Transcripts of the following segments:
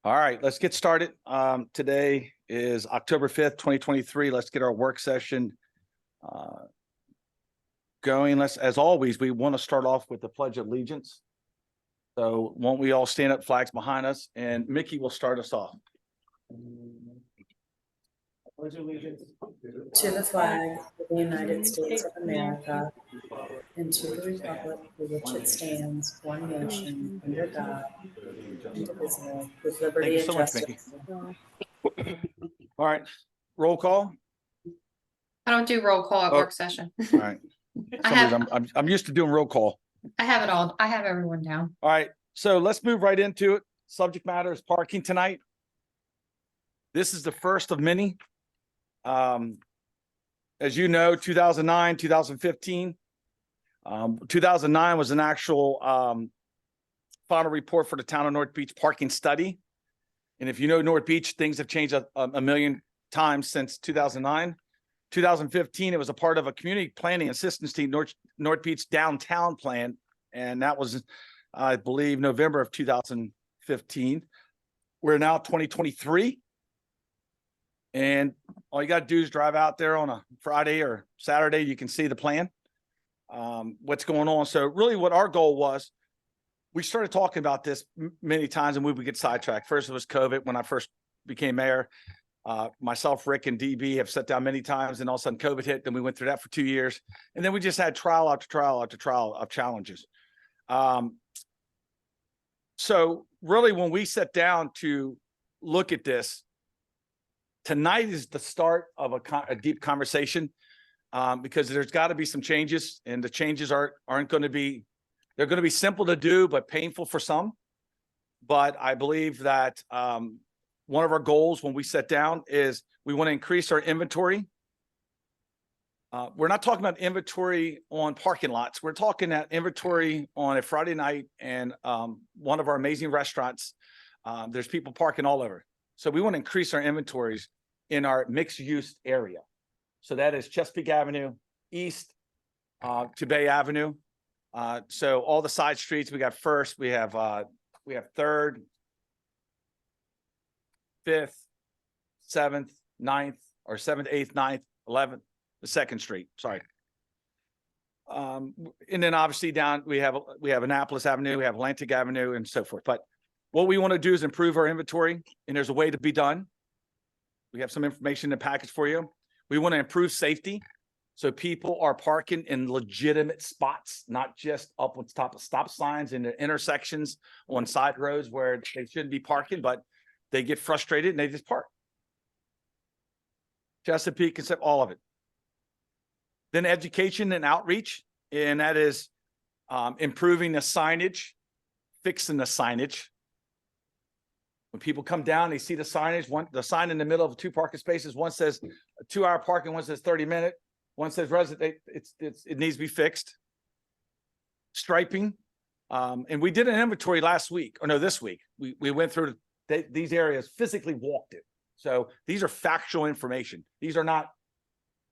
All right, let's get started. Today is October 5th, 2023. Let's get our work session going. As always, we want to start off with the Pledge of Allegiance. So won't we all stand up, flags behind us, and Mickey will start us off. Pledge allegiance to the flag of the United States of America and to the republic for which it stands, one nation, under God, indivisible, with liberty and justice. All right, roll call. I don't do roll call at work session. All right. I'm used to doing roll call. I have it all. I have everyone down. All right, so let's move right into it. Subject matter is parking tonight. This is the first of many. As you know, 2009, 2015. 2009 was an actual final report for the town of North Beach parking study. And if you know North Beach, things have changed a million times since 2009. 2015, it was a part of a community planning assistance team, North Beach downtown plan. And that was, I believe, November of 2015. We're now 2023. And all you got to do is drive out there on a Friday or Saturday. You can see the plan, what's going on. So really what our goal was, we started talking about this many times and we would get sidetracked. First, it was COVID when I first became mayor. Myself, Rick, and DB have sat down many times, and all of a sudden COVID hit. Then we went through that for 2 years. And then we just had trial after trial after trial of challenges. So really when we sat down to look at this, tonight is the start of a deep conversation, because there's got to be some changes, and the changes aren't going to be, they're going to be simple to do, but painful for some. But I believe that one of our goals when we sit down is we want to increase our inventory. We're not talking about inventory on parking lots. We're talking about inventory on a Friday night and one of our amazing restaurants. There's people parking all over. So we want to increase our inventories in our mixed use area. So that is Chesapeake Avenue, east to Bay Avenue. So all the side streets, we got First, we have Third, 5th, 7th, 9th, or 7th, 8th, 9th, 11th, the 2nd Street, sorry. And then obviously down, we have Annapolis Avenue, we have Atlantic Avenue, and so forth. But what we want to do is improve our inventory, and there's a way to be done. We have some information in the package for you. We want to improve safety, so people are parking in legitimate spots, not just up on top of stop signs in the intersections on side roads where they shouldn't be parking, but they get frustrated and they just park. Chesapeake, concept, all of it. Then education and outreach, and that is improving the signage, fixing the signage. When people come down, they see the signage, the sign in the middle of 2 parking spaces. One says 2-hour parking, one says 30-minute, one says resident. It needs to be fixed. Striping, and we did an inventory this week. We went through these areas, physically walked it. So these are factual information. These are not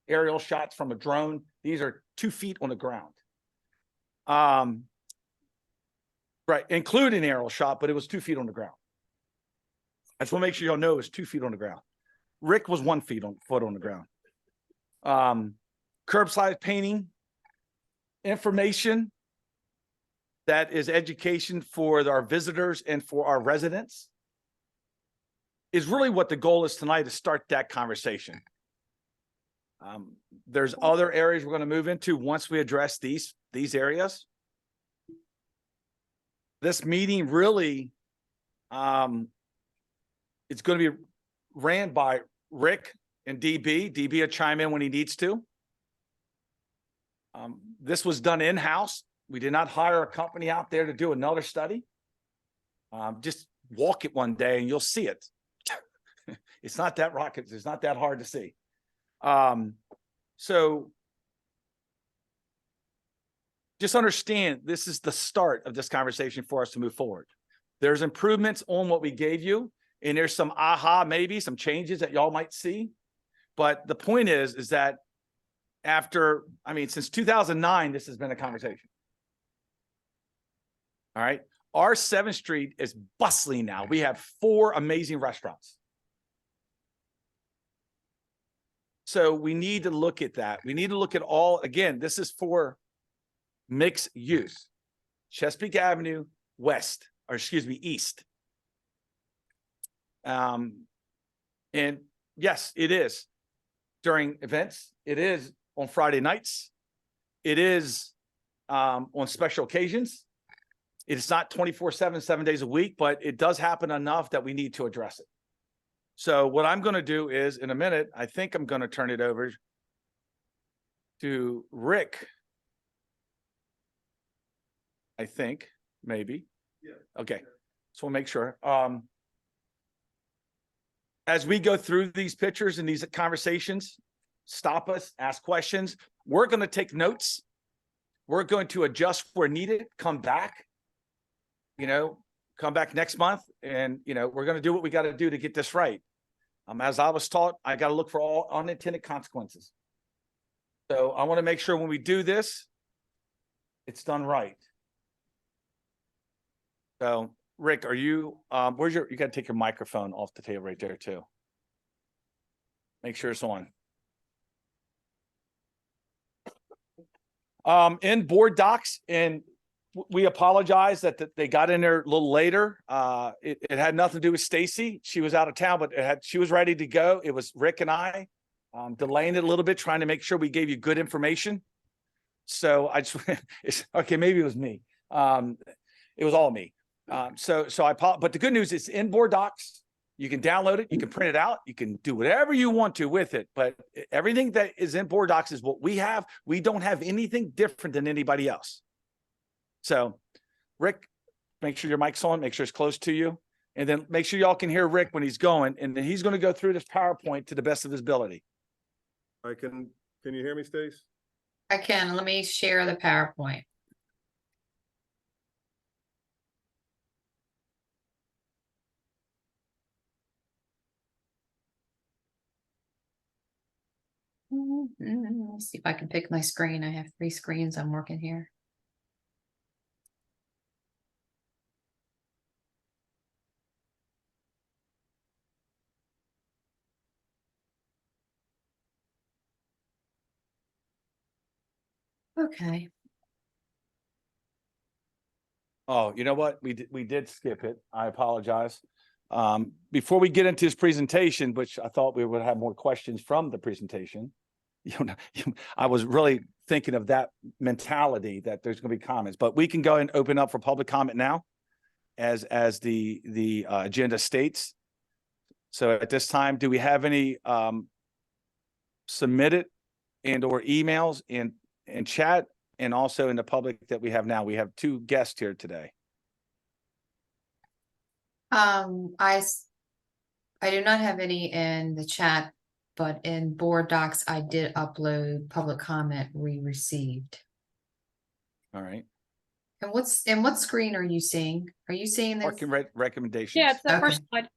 aerial shots from a drone. These are 2 feet on the ground. Right, including an aerial shot, but it was 2 feet on the ground. I just want to make sure y'all know it was 2 feet on the ground. Rick was 1 foot on the ground. Curbside painting, information that is education for our visitors and for our residents is really what the goal is tonight, to start that conversation. There's other areas we're going to move into once we address these areas. This meeting really, it's going to be ran by Rick and DB. DB will chime in when he needs to. This was done in-house. We did not hire a company out there to do another study. Just walk it one day and you'll see it. It's not that rocket. It's not that hard to see. So just understand this is the start of this conversation for us to move forward. There's improvements on what we gave you, and there's some maybe some changes that y'all might see. But the point is that since 2009, this has been a conversation. All right. our 7th Street is bustling now. We have 4 amazing restaurants. So we need to look at that. We need to look at all, again, this is for mixed use. Chesapeake Avenue West, or excuse me, East. And yes, it is during events. It is on Friday nights. It is on special occasions. It's not 24/7, 7 days a week, but it does happen enough that we need to address it. So what I'm going to do is in a minute, I think I'm going to turn it over to Rick. I think maybe. Yeah. Okay. So we'll make sure. As we go through these pictures and these conversations, stop us, ask questions. We're going to take notes. We're going to adjust where needed, come back, come back next month. And, we're going to do what we got to do to get this right. As I was taught, I got to look for all unintended consequences. So I want to make sure when we do this, it's done right. So Rick, are you, you got to take your microphone off the table right there too. Make sure it's on. In board docs, and we apologize that they got in there a little later. It had nothing to do with Stacy. She was out of town, but she was ready to go. It was Rick and I delaying it a little bit, trying to make sure we gave you good information. So I just, okay, maybe it was me. It was all me. So I apologize, but the good news is in board docs. You can download it, you can print it out, you can do whatever you want to with it, but everything that is in board docs is what we have. We don't have anything different than anybody else. So Rick, make sure your mic's on, make sure it's close to you, and then make sure y'all can hear Rick when he's going, and then he's going to go through this PowerPoint to the best of his ability. All right, can you hear me, Stace? I can. Let me share the PowerPoint. Let's see if I can pick my screen. I have 3 screens I'm working here. Okay. Oh, you know what? We did skip it. I apologize. Before we get into this presentation, which I thought we would have more questions from the presentation, I was really thinking of that mentality that there's going to be comments, but we can go and open up for public comment now as the agenda states. So at this time, do we have any submitted and or emails in chat and also in the public that we have now? We have 2 guests here today. I do not have any in the chat, but in board docs, I did upload public comment we received. All right. And what screen are you seeing? Are you seeing this? Parking recommendations. Yeah, it's the Okay. first slide.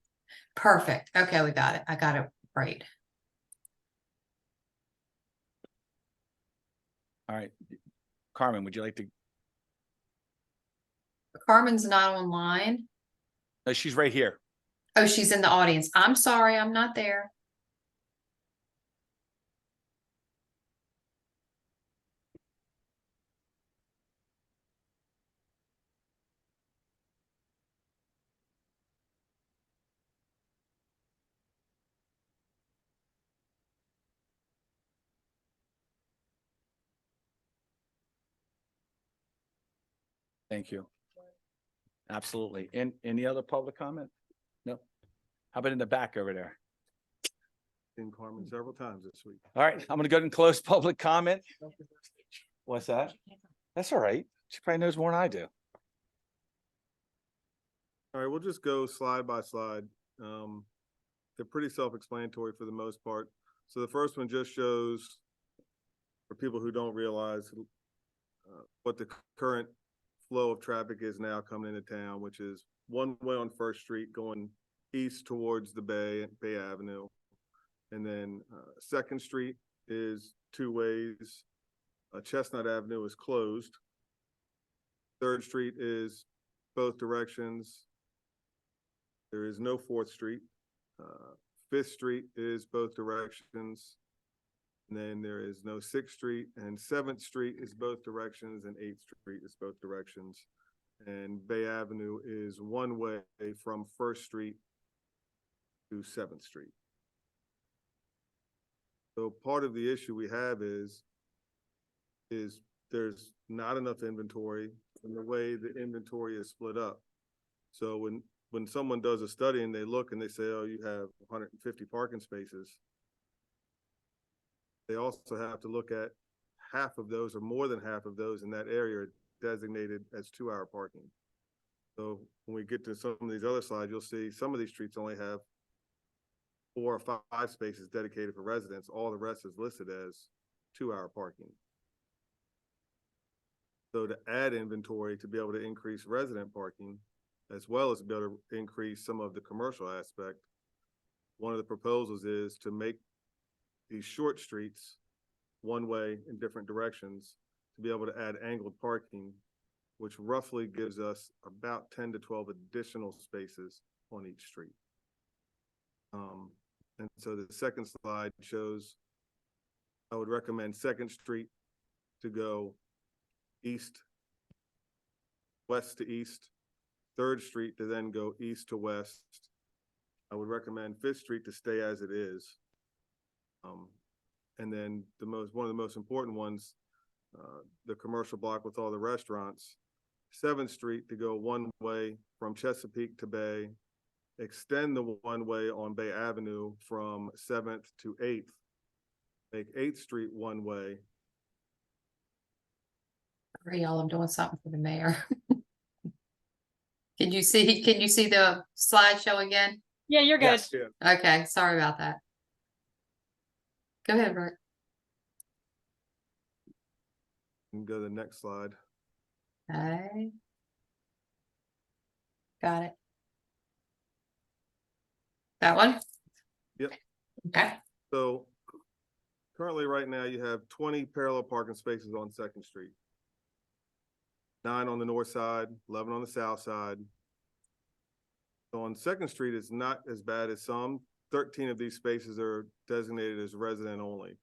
Perfect. Okay, we got it. I got it right. All right. Carmen, would you like to? Carmen's not online. No, she's right here. Oh, she's in the audience. I'm sorry, I'm not there. Thank you. Absolutely. And any other public comment? No. How about in the back over there? Seen Carmen several times this week. All right, I'm gonna go ahead and close public comment. What's that? That's all right. She probably knows more than I do. All right, we'll just go slide by slide. They're pretty self-explanatory for the most part. So the first one just shows, for people who don't realize, what the current flow of traffic is now coming into town, which is one way on First Street going east towards the Bay Avenue. And then Second Street is 2 ways. Chestnut Avenue is closed. Third Street is both directions. There is no 4th Street. 5th Street is both directions. And then there is no 6th Street, and 7th Street is both directions, and 8th Street is both directions. And Bay Avenue is one way from 1st Street to 7th Street. So part of the issue we have is there's not enough inventory in the way the inventory is split up. So when someone does a study and they look and they say, oh, you have 150 parking spaces, they also have to look at half of those or more than half of those in that area are designated as 2-hour parking. So when we get to some of these other slides, you'll see some of these streets only have 4 or 5 spaces dedicated for residents. All the rest is listed as 2-hour parking. So to add inventory to be able to increase resident parking, as well as be able to increase some of the commercial aspect, one of the proposals is to make these short streets one way in different directions to be able to add angled parking, which roughly gives us about 10 to 12 additional spaces on each street. And so the second slide shows, I would recommend 2nd Street to go west to east, 3rd Street to then go east to west. I would recommend 5th Street to stay as it is. And then one of the most important ones, the commercial block with all the restaurants, 7th Street to go one way from Chesapeake to Bay, extend the one way on Bay Avenue from 7th to 8th, make 8th Street one way. Sorry, y'all, I'm doing something for the mayor. Can you see the slideshow again? Yeah, you're good. Yes. Okay, sorry about that. Go ahead, Bert. And go to the next slide. Okay. Got it. That one? Yep. Okay. So currently right now you have 20 parallel parking spaces on 2nd Street. 9 on the north side, 11 on the south side. So on 2nd Street, it's not as bad as some. 13 of these spaces are designated as resident only.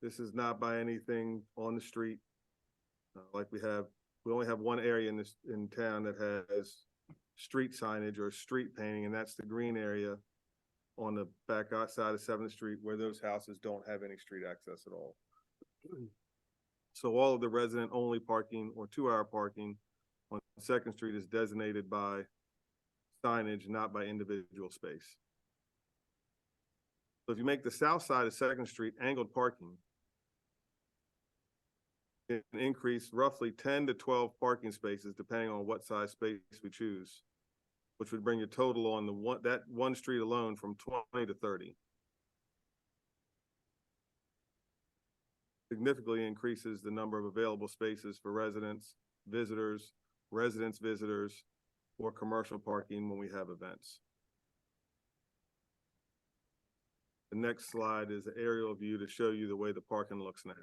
This is not by anything on the street. Like we only have one area in town that has street signage or street painting, and that's the green area on the back side of 7th Street where those houses don't have any street access at all. So all of the resident only parking or 2-hour parking on 2nd Street is designated by signage, not by individual space. So if you make the south side of 2nd Street angled parking, it can increase roughly 10 to 12 parking spaces depending on what size space we choose, which would bring your total on that one street alone from 20 to 30. Significantly increases the number of available spaces for residents, visitors, or commercial parking when we have events. The next slide is an aerial view to show you the way the parking looks now.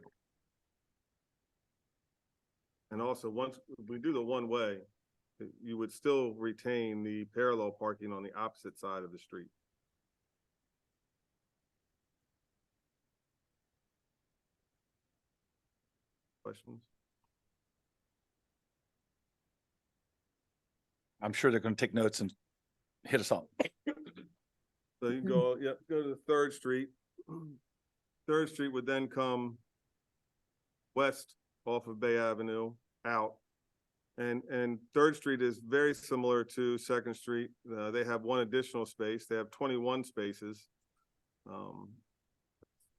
And also, once we do the one way, you would still retain the parallel parking on the opposite side of the street. Questions? I'm sure they're going to take notes and hit us up. So you go to the 3rd Street. 3rd Street would then come west off of Bay Avenue out. And 3rd Street is very similar to 2nd Street. They have one additional space. They have 21 spaces.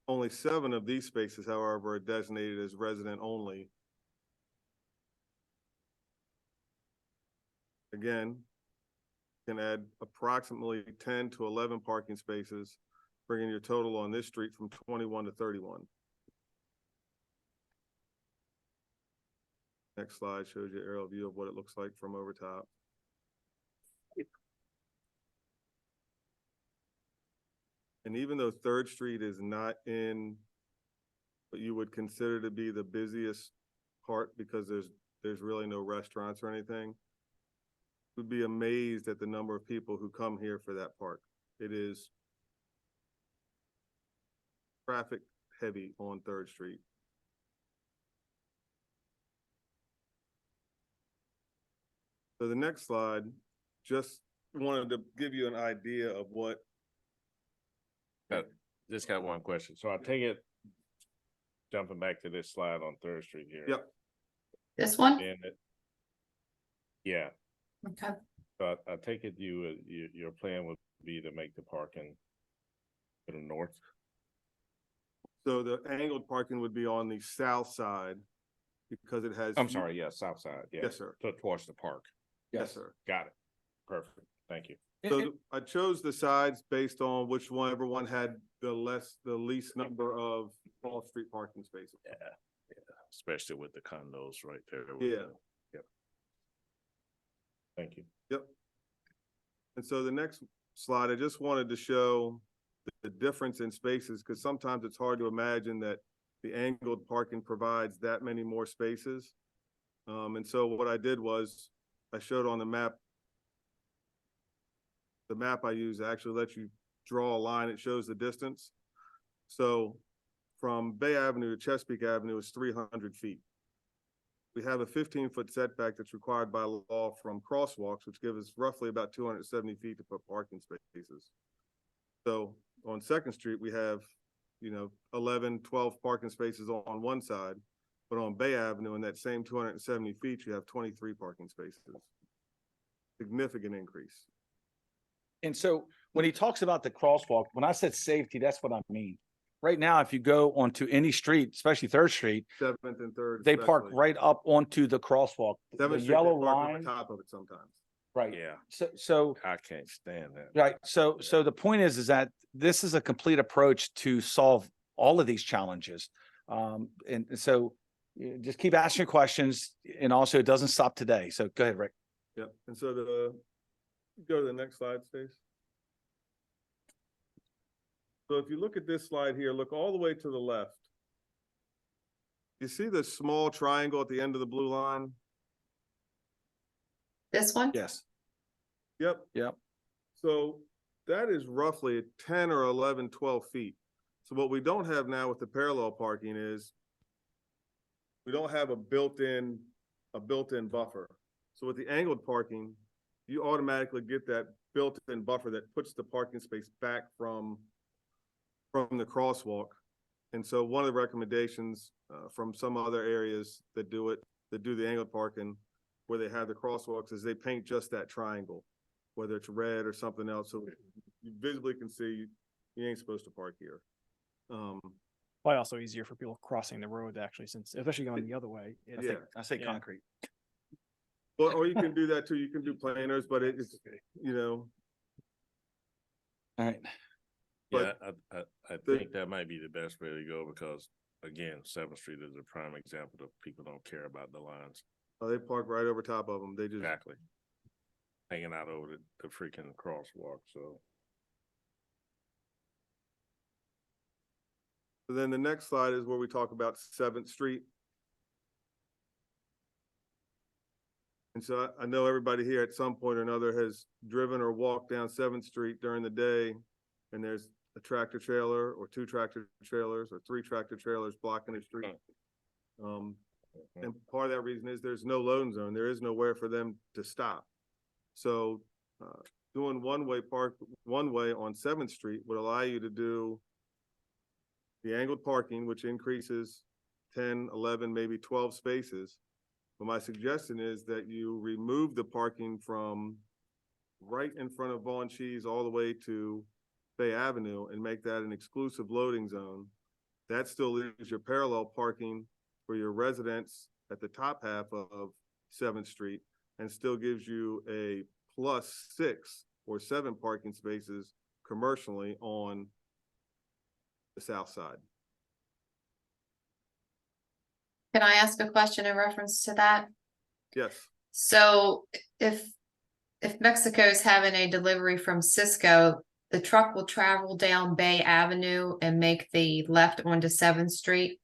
Only 7 of these spaces, however, are designated as resident only. Again, you can add approximately 10 to 11 parking spaces, bringing your total on this street from 21 to 31. Next slide shows you an aerial view of what it looks like from over top. And even though 3rd Street is not in what you would consider to be the busiest part, because there's really no restaurants or anything. Would be amazed at the number of people who come here for that park. It is traffic heavy on 3rd Street. So the next slide, just wanted to give you an idea of what. Just got one question. So I take it, jumping back to this slide on 3rd Street here. Yep. This one? Yeah, Okay. but I take it your plan would be to make the parking to the north? So the angled parking would be on the south side because it has. I'm sorry, yeah, south side, yeah. Yes, sir. Towards the park. Yes, sir. Got it. Perfect. Thank you. So I chose the sides based on which one, everyone had the least number of off-street parking spaces. Especially with the condos right there. Yeah. Yep. Thank you. Yep. And so the next slide, I just wanted to show the difference in spaces, because sometimes it's hard to imagine that the angled parking provides that many more spaces. And so what I did was I showed on the map I use actually lets you draw a line. It shows the distance. So from Bay Avenue to Chesapeake Avenue is 300 feet. We have a 15-foot setback that's required by law from crosswalks, which gives us roughly about 270 feet to put parking spaces. So on 2nd Street, we have, 11, 12 parking spaces on one side, but on Bay Avenue in that same 270 feet, you have 23 parking spaces. Significant increase. And so when he talks about the crosswalk, when I said safety, that's what I mean. Right now, if you go onto any street, especially 3rd Street, 7th and 3rd. they park especially. right up onto the crosswalk. The 7th Street, they yellow park on line, the top of it sometimes. right? Yeah, So I can't stand that. right. So the point is that this is a complete approach to solve all of these challenges. And so just keep asking questions, and also it doesn't stop today. So go ahead, Rick. Yep. And so go to the next slide, Stace. So if you look at this slide here, look all the way to the left. You see the small triangle at the end of the blue line? This one? Yes. Yep. Yep. So that is roughly 10 or 11, 12 feet. So what we don't have now with the parallel parking is we don't have a built-in buffer. So with the angled parking, you automatically get that built-in buffer that puts the parking space back from the crosswalk. And so one of the recommendations from some other areas that do the angled parking where they have the crosswalks is they paint just that triangle, whether it's red or something else. So you visibly can see you ain't supposed to park here. Probably also easier for people crossing the road actually, since especially going the other way. Yeah. I say Yeah. concrete. Well, or you can do that too. You can do planners, but it's, All right. Yeah, But I think that might be the best way to go because, again, 7th Street is a prime example of people don't care about the lines. they park right over top of them. They just, Exactly. Hanging out over the freaking crosswalk, so. then the next slide is where we talk about 7th Street. And so I know everybody here at some point or another has driven or walked down 7th Street during the day, and there's a tractor trailer or 2 tractor trailers or 3 tractor trailers blocking the street. And part of that reason is there's no loading zone. There is nowhere for them to stop. So doing one way on 7th Street would allow you to do the angled parking, which increases 10, 11, maybe 12 spaces. But my suggestion is that you remove the parking from right in front of Vaughn Cheese all the way to Bay Avenue and make that an exclusive loading zone. That still leaves your parallel parking for your residents at the top half of 7th Street and still gives you a +6 or 7 parking spaces commercially on the south side. Can I ask a question in reference to that? Yes. So if Mexico's having a delivery from Cisco, the truck will travel down Bay Avenue and make the left onto 7th Street?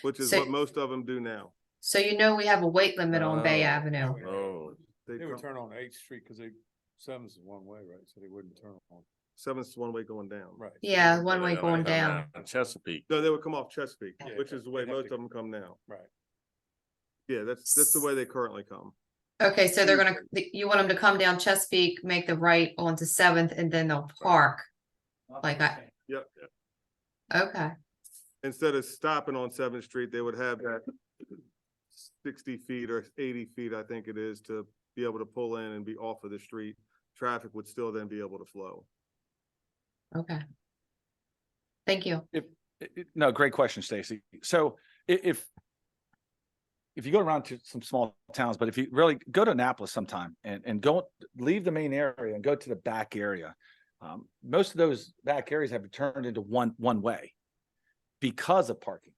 Which is So- what most of them do now. So you know we have a weight limit on Bay Oh. Avenue. Oh, They They would come- turn on 8th Street because Seventh is one way, right? So they wouldn't turn on, Seventh is one way going down. right. Yeah, so one way they're gonna going come down. Chesapeake. No, they would come off Chesapeake, Yeah, which is the way they'd have most to- of them come now. Right. Yeah, that's the way they currently come. Okay, so they're gonna, you want them to come down Chesapeake, make the right onto Seventh, and then they'll park. Like I- Yep. Okay, Instead of stopping on Seventh Street, they would have that 60 feet or 80 feet, I think it is, to be able to pull in and be off of the street. Traffic would still then be able to flow. okay. Thank you. No, great question, Stacy. So if you go around to some small towns, but if you really go to Annapolis sometime and go, leave the main area and go to the back area. Most of those back areas have been turned into one way because of parking,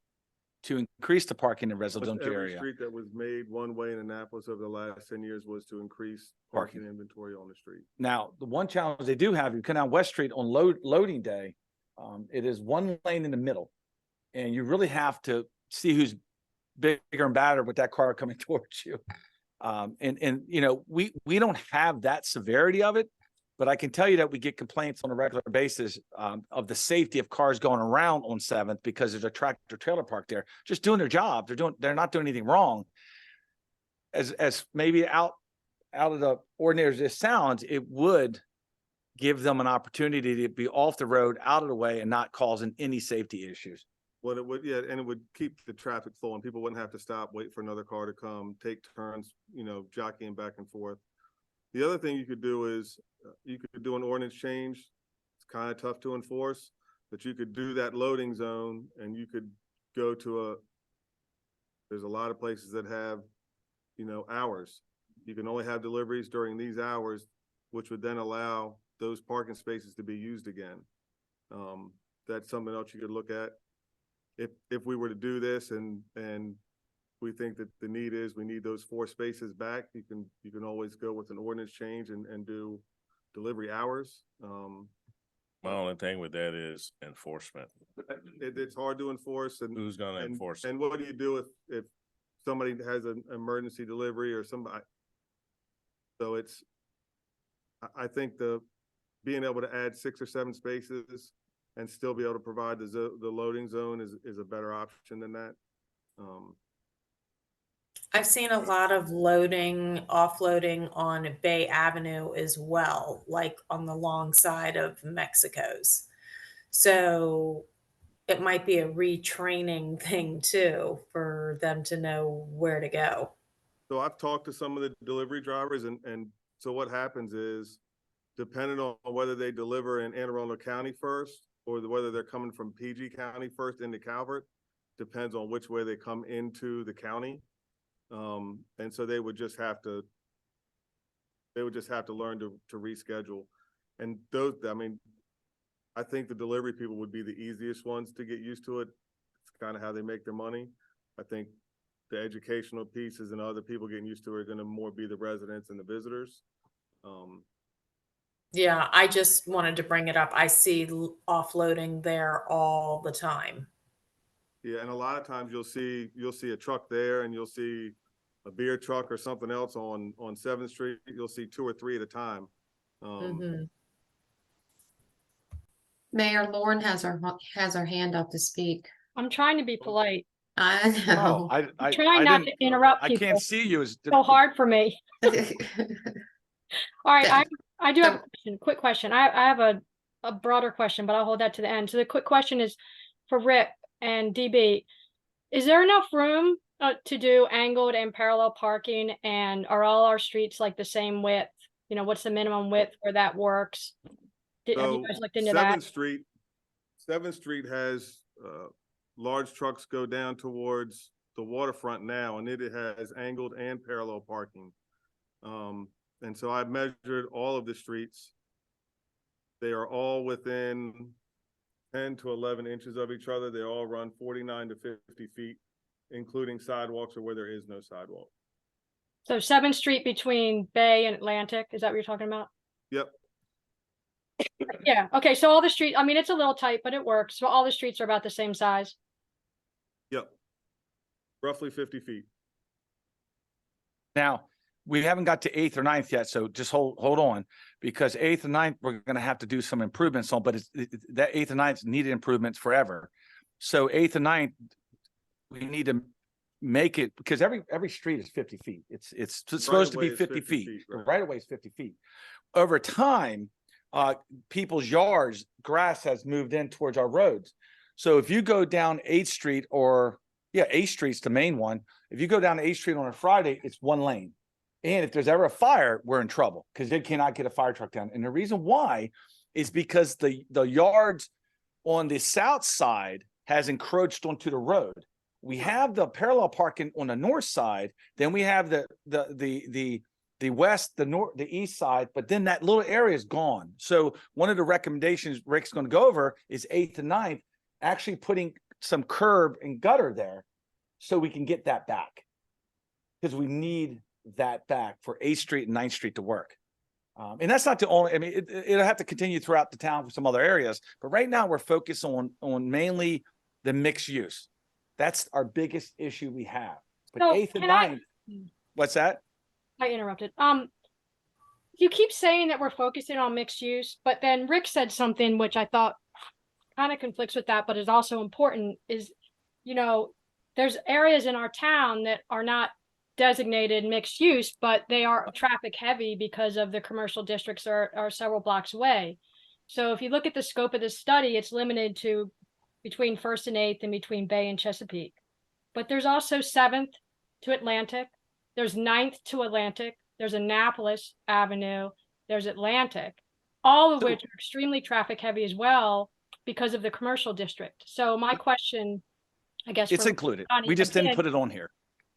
to increase the parking in Almost residential every area. street that was made one way in Annapolis over the last 10 years was to increase parking inventory on the street. Now, the one challenge they do have, you come down West Street on loading day, it is one lane in the middle. And you really have to see who's bigger and badder with that car coming towards you. And you know, we don't have that severity of it, but I can tell you that we get complaints on a regular basis of the safety of cars going around on Seventh because there's a tractor trailer park there, just doing their job. They're not doing anything wrong. As maybe out of the ordinary as this sounds, it would give them an opportunity to be off the road, out of the way, and not causing any safety issues. Well, it would, yeah, and it would keep the traffic flowing. People wouldn't have to stop, wait for another car to come, take turns, jockeying back and forth. The other thing you could do is you could do an ordinance change. It's kind of tough to enforce, but you could do that loading zone and you could go to there's a lot of places that have, hours. You can only have deliveries during these hours, which would then allow those parking spaces to be used again. That's something else you could look at. If we were to do this and we think that the need is, we need those 4 spaces back, you can always go with an ordinance change and do delivery hours. My only thing with that is enforcement. It's hard to enforce and. Who's gonna and- enforce it? And what do you do if somebody has an emergency delivery or somebody? So I think being able to add 6 or 7 spaces and still be able to provide the loading zone is a better option than that. I've seen a lot of loading, offloading on Bay Avenue as well, like on the long side of Mexico's. So it might be a retraining thing too, for them to know where to go. So I've talked to some of the delivery drivers and so what happens is, depending on whether they deliver in Anne Arundel County first or whether they're coming from PG County first into Calvert, depends on which way they come into the county. And so they would just have to learn to reschedule. And I think the delivery people would be the easiest ones to get used to it. It's kind of how they make their money. I think the educational pieces and other people getting used to it are going to more be the residents and the visitors. Yeah, I just wanted to bring it up. I see offloading there all the time. Yeah, and a lot of times you'll see a truck there and you'll see a beer truck or something else on 7th Street. You'll see 2 or 3 at a time. Mhm. Mayor Lauren has her hand up to speak. I'm trying to be polite. I know. I Trying not to interrupt I people. can't see you. So hard for me. All right, Yeah. I do have a So- question, quick question. I have a broader question, but I'll hold that to the end. So the quick question is for Rick and DB. Is there enough room to do angled and parallel parking, and are all our streets like the same width? What's the minimum width where that works? Have you So guys looked into that? 7th Street has large trucks go down towards the waterfront now, and it has angled and parallel parking. And so I measured all of the streets. They are all within 10 to 11 inches of each other. They all run 49 to 50 feet, including sidewalks or where there is no sidewalk. So 7th Street between Bay and Atlantic, is that what you're talking about? Yep. Yeah, okay, so all the streets, it's a little tight, but it works. So all the streets are about the same size. Yep. Roughly 50 feet. Now, we haven't got to 8th or 9th yet, so just hold on, because 8th and 9th, we're gonna have to do some improvements on, but that 8th and 9th needed improvements forever. So 8th and 9th, we need to make it, because every street is 50 feet. It's supposed to Right-of-way be is 50 50 feet. feet, The right. right of way is 50 feet. Over time, people's yards, grass has moved in towards our roads. So if you go down 8th Street or, 8th Street's the main one. If you go down 8th Street on a Friday, it's one lane. And if there's ever a fire, we're in trouble because they cannot get a fire truck down. And the reason why is because the yards on the south side has encroached onto the road. We have the parallel parking on the north side, then we have the west, the north, the east side, but then that little area is gone. So one of the recommendations Rick's going to go over is 8th and 9th, actually putting some curb and gutter there so we can get that back. Because we need that back for 8th Street and 9th Street to work. And that's not the only, I mean, it'll have to continue throughout the town for some other areas, but right now we're focused on mainly the mixed use. That's our biggest issue we have. But So 8th and can I- 9th, what's that? I interrupted. You keep saying that we're focusing on mixed use, but then Rick said something which I thought kind of conflicts with that, but is also important is, there's areas in our town that are not designated mixed use, but they are traffic heavy because of the commercial districts are several blocks away. So if you look at the scope of this study, it's limited to between 1st and 8th and between Bay and Chesapeake. But there's also 7th to Atlantic. There's 9th to Atlantic. There's Annapolis Avenue. There's Atlantic, all of So- which are extremely traffic heavy as well because of the commercial district. So my question, I guess, It's for included. Connie, We just again- didn't put it on here.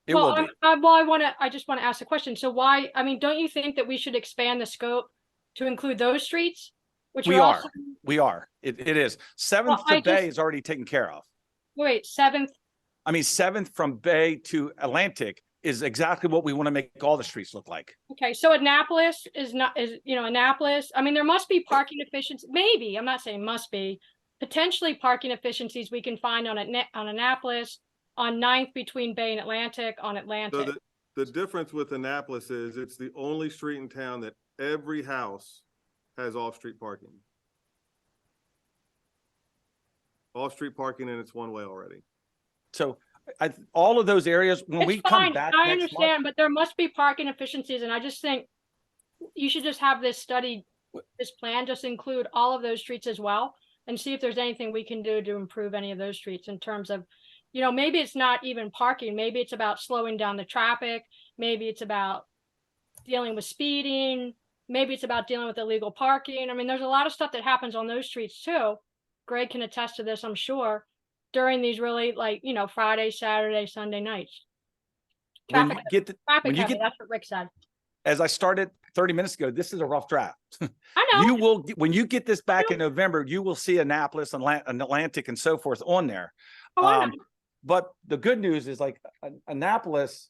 It well, will be. I just want to ask a question. So why, don't you think that we should expand the scope to include those streets? Which We are are. also, We are. It is. 7th I to Bay just- is already taken care of. wait, 7th, I mean, 7th from Bay to Atlantic is exactly what we want to make all the streets look like. okay, so Annapolis Annapolis, there must be parking efficiency, maybe, I'm not saying must be, potentially parking efficiencies we can find on Annapolis, on 9th between Bay and Atlantic, on So Atlantic. the difference with Annapolis is it's the only street in town that every house has off-street parking. Off-street parking and it's one way already. So all of those areas, when we It's come fine, back I next month, understand, but there must be parking efficiencies, and I just think you should just have this study, this plan, just include all of those streets as well, and see if there's anything we can do to improve any of those streets in terms of, maybe it's not even parking, maybe it's about slowing down the traffic, maybe it's about dealing with speeding, maybe it's about dealing with illegal parking. There's a lot of stuff that happens on those streets too. Greg can attest to this, I'm sure, during these really Friday, Saturday, Sunday nights. when you Traffic, get the, traffic when you heavy, get, that's what Rick said. as I started 30 minutes ago, this is a rough draft. I know. You will, when you get this back in November, you will see Annapolis and Atlantic and so forth on there. Oh, I know. But the good news is Annapolis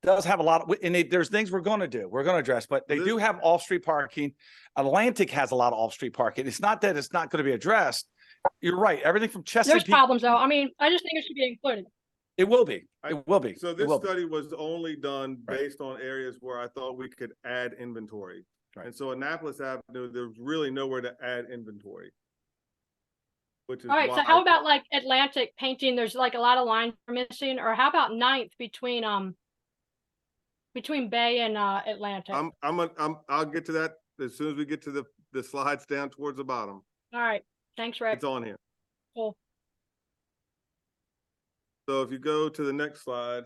does have a lot of, and there's things we're going to do, we're going to address, but they do have off-street parking. Atlantic has a lot of off-street parking. It's not that it's not going to be addressed. You're right. Everything from There's Chesapeake, problems though. I just think it should be included. it will be. It will be. So It this will be. study was only done Right. based on areas where I thought we could add inventory. Right. And so Annapolis Avenue, there's really nowhere to add inventory. Which is All right, why so I how thought- about Atlantic painting? There's a lot of lines missing, or how about 9th between Bay and Atlantic? I'll get to that as soon as we get to the slides down towards the bottom. All right, thanks, Rick. It's on here. Cool. So if you go to the next slide,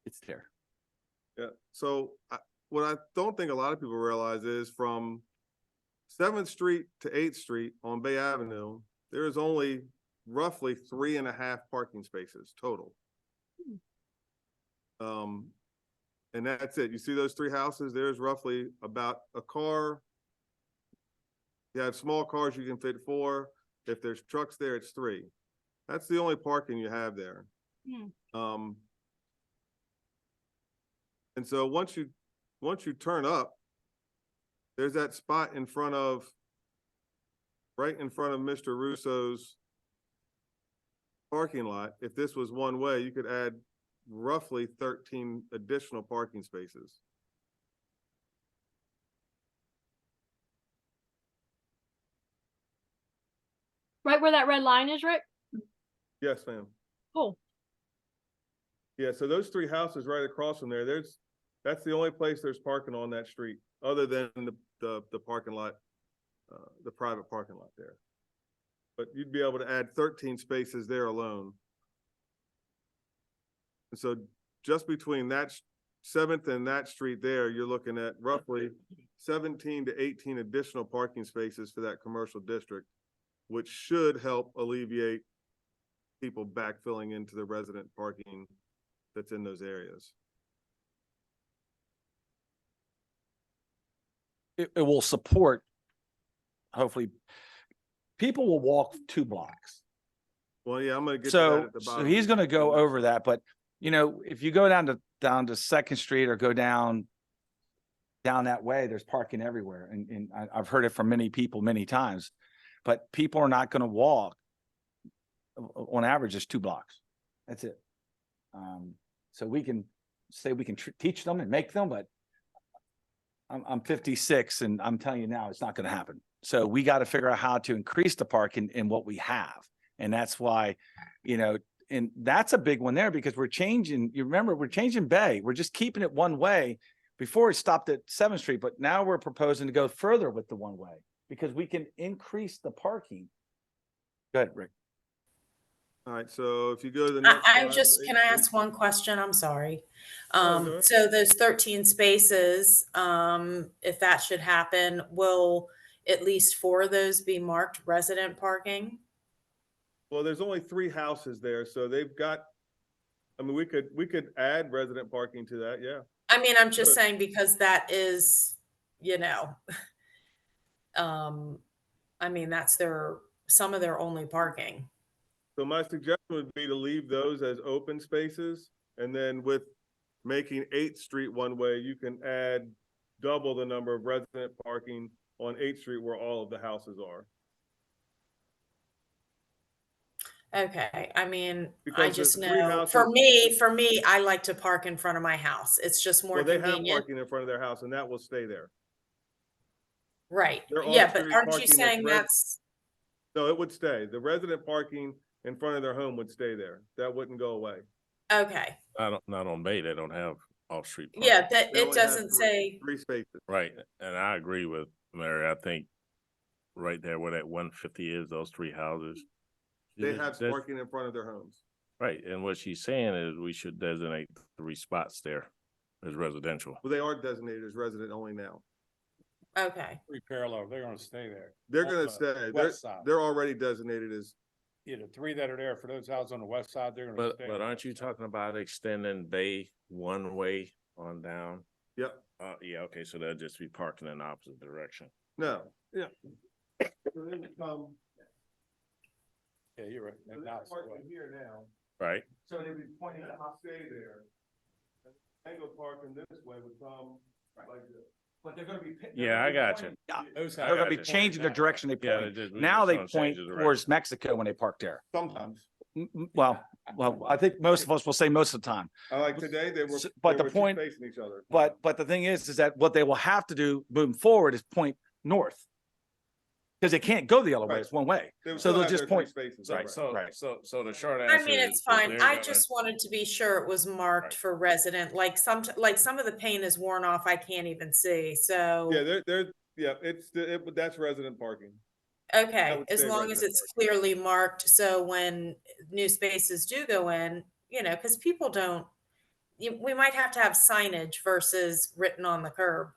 It's there. yeah, so what I don't think a lot of people realize is from 7th Street to 8th Street on Bay Avenue, there is only roughly 3.5 parking spaces total. And that's it. You see those three houses? There's roughly about a car. You have small cars, you can fit 4. If there's trucks there, it's 3. That's the only parking you have there. Hmm. And so once you turn up, there's that spot right in front of Mr. Russo's parking lot. If this was one way, you could add roughly 13 additional parking spaces. Right where that red line is, Rick? Yes, ma'am. Cool. Yeah, so those three houses right across from there, that's the only place there's parking on that street, other than the parking lot, the private parking lot there. But you'd be able to add 13 spaces there alone. And so just between that Seventh and that street there, you're looking at roughly 17 to 18 additional parking spaces for that commercial district, which should help alleviate people backfilling into the resident parking that's in those areas. It will support, hopefully, people will walk 2 blocks. Well, yeah, I'm gonna get to that So, at the so bottom. he's gonna go over that, but you know, if you go down to Second Street or go down that way, there's parking everywhere. And I've heard it from many people many times, but people are not gonna walk. On average, it's 2 blocks. That's it. So we can say we can teach them and make them, but I'm 56 and I'm telling you now, it's not gonna happen. So we got to figure out how to increase the parking in what we have. And that's why, you know, and that's a big one there because we're changing, you remember, we're changing Bay. We're just keeping it one way. Before it stopped at 7th Street, but now we're proposing to go further with the one way because we can increase the parking. Go ahead, Rick. All right, so if you go to the next. I slide, just, can I eight- ask one question? I'm sorry. Oh, go ahead. So those 13 spaces, if that should happen, will at least 4 of those be marked resident parking? Well, there's only 3 houses there, so they've got, I mean, we could add resident parking to that, yeah. I mean, I'm just Good. saying because that is, you know, I mean, that's some of their only parking. So my suggestion would be to leave those as open spaces, and then with making 8th Street one way, you can add double the number of resident parking on 8th Street where all of the houses are. Okay, I mean, I Because just there's 3 know, houses- for me, I like to park in front of my house. It's just more Well, they have convenient. parking in front of their house, and that will stay there. Right, There are yeah, but street aren't you parking that's saying res- that's, No, it would stay. The resident parking in front of their home would stay there. That wouldn't go away. okay, Not on Bay, they don't have off-street. yeah, parking. that, They it only have doesn't say, 3 spaces. Right, and I agree with Mary, I think right there where that 150 is, those 3 houses. They Yeah, have that's- parking in front of their homes. Right, and what she's saying is we should designate 3 spots there as residential. Well, they are designated as resident only now. okay, 3 parallel, they're gonna stay there. They're On gonna the stay. They're, West side. they're already designated as, Yeah, the 3 that are there for those houses on the west side, they're gonna But, stay. but aren't you talking about extending Bay one way on down? yep, Yeah, okay, so they'll just be parking in the opposite direction. no. Yeah. So they would come, Yeah, you're right. so they're Now it's the parking way. here now. Right, So they would be pointing out to stay there. Angle parking this way would come like this. But they're gonna be. Yeah, I got you. Those They're gonna be houses changing the pointing direction they Yeah, point. they just- we Now just they gonna point change the towards direction. Mexico when they park there. Sometimes. Well, I think most of us will say most of the time. Like today, they were. But they the were two point- Facing each other. But the thing is that what they will have to do moving forward is point north. Because they can't go the other way, Right. it's one way. They would so still they'll have just their 3 point- spaces, right, so, right. so the short answer I is. mean, it's that fine. they're I gonna- just wanted to be sure it was marked Right. for resident, like some of the paint is worn off, I can't even see, so. Yeah, that's resident parking. Okay, would as say long as resident it's clearly marked, so when new spaces do go in, you know, because people don't, we might have to have signage versus written on the curb.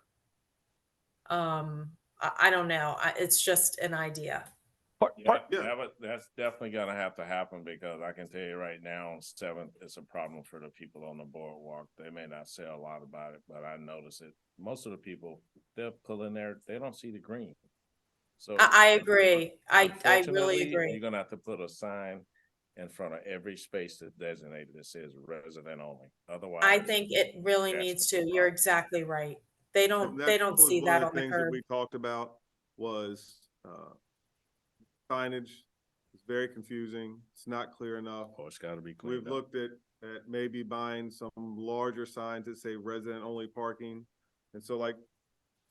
I don't know, it's just an idea. Yeah, Yeah. that's definitely gonna have to happen because I can tell you right now, on 7th, it's a problem for the people on the boardwalk. They may not say a lot about it, but I notice it. Most of the people, they'll pull in there, they don't see the green. So. I agree, I really unfortunately, agree. You're gonna have to put a sign in front of every space that's designated that says resident only. Otherwise. I think it really That's needs the to, you're problem. exactly right. They And don't that's see one of that on the things that curb. we talked about was, signage is very confusing. It's not clear enough. Oh, it's gotta be We've cleaned up. looked at at maybe buying some larger signs that say resident only parking. And so like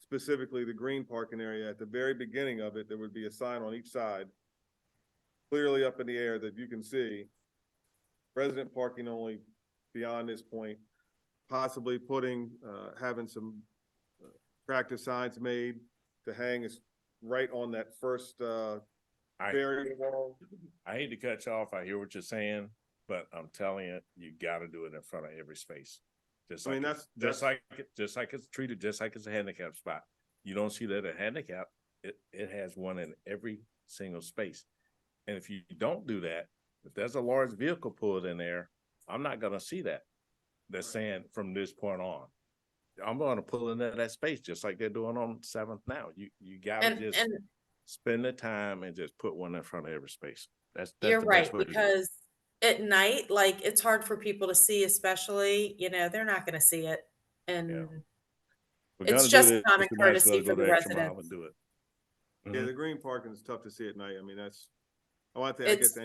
specifically the green parking area, at the very beginning of it, there would be a sign on each side, clearly up in the air that you can see, resident parking only beyond this point, possibly putting, having some attractive signs made to hang is right on that first, I, barrier wall. I hate to cut you off. I hear what you're saying, but I'm telling you, you gotta do it in front of every space. Just I mean, like, just like it's treated, just like it's a handicap spot. You don't see that a handicap, it has one in every single space. And if you don't do that, if there's a large vehicle pulled in there, I'm not gonna see that. They're saying from this point on. I'm gonna pull into that space just like they're doing on Seventh now. You gotta And, just and spend the time and just put one in front of every space. That's you're the right, best way to do it. because at night, like, it's hard for people to see, especially, they're not gonna see it. And We're it's gonna do just this, common we might as well courtesy go for the the extra mile residents. and do it. Yeah, Mhm. the green parking is tough to see at night. I mean, that's, I guess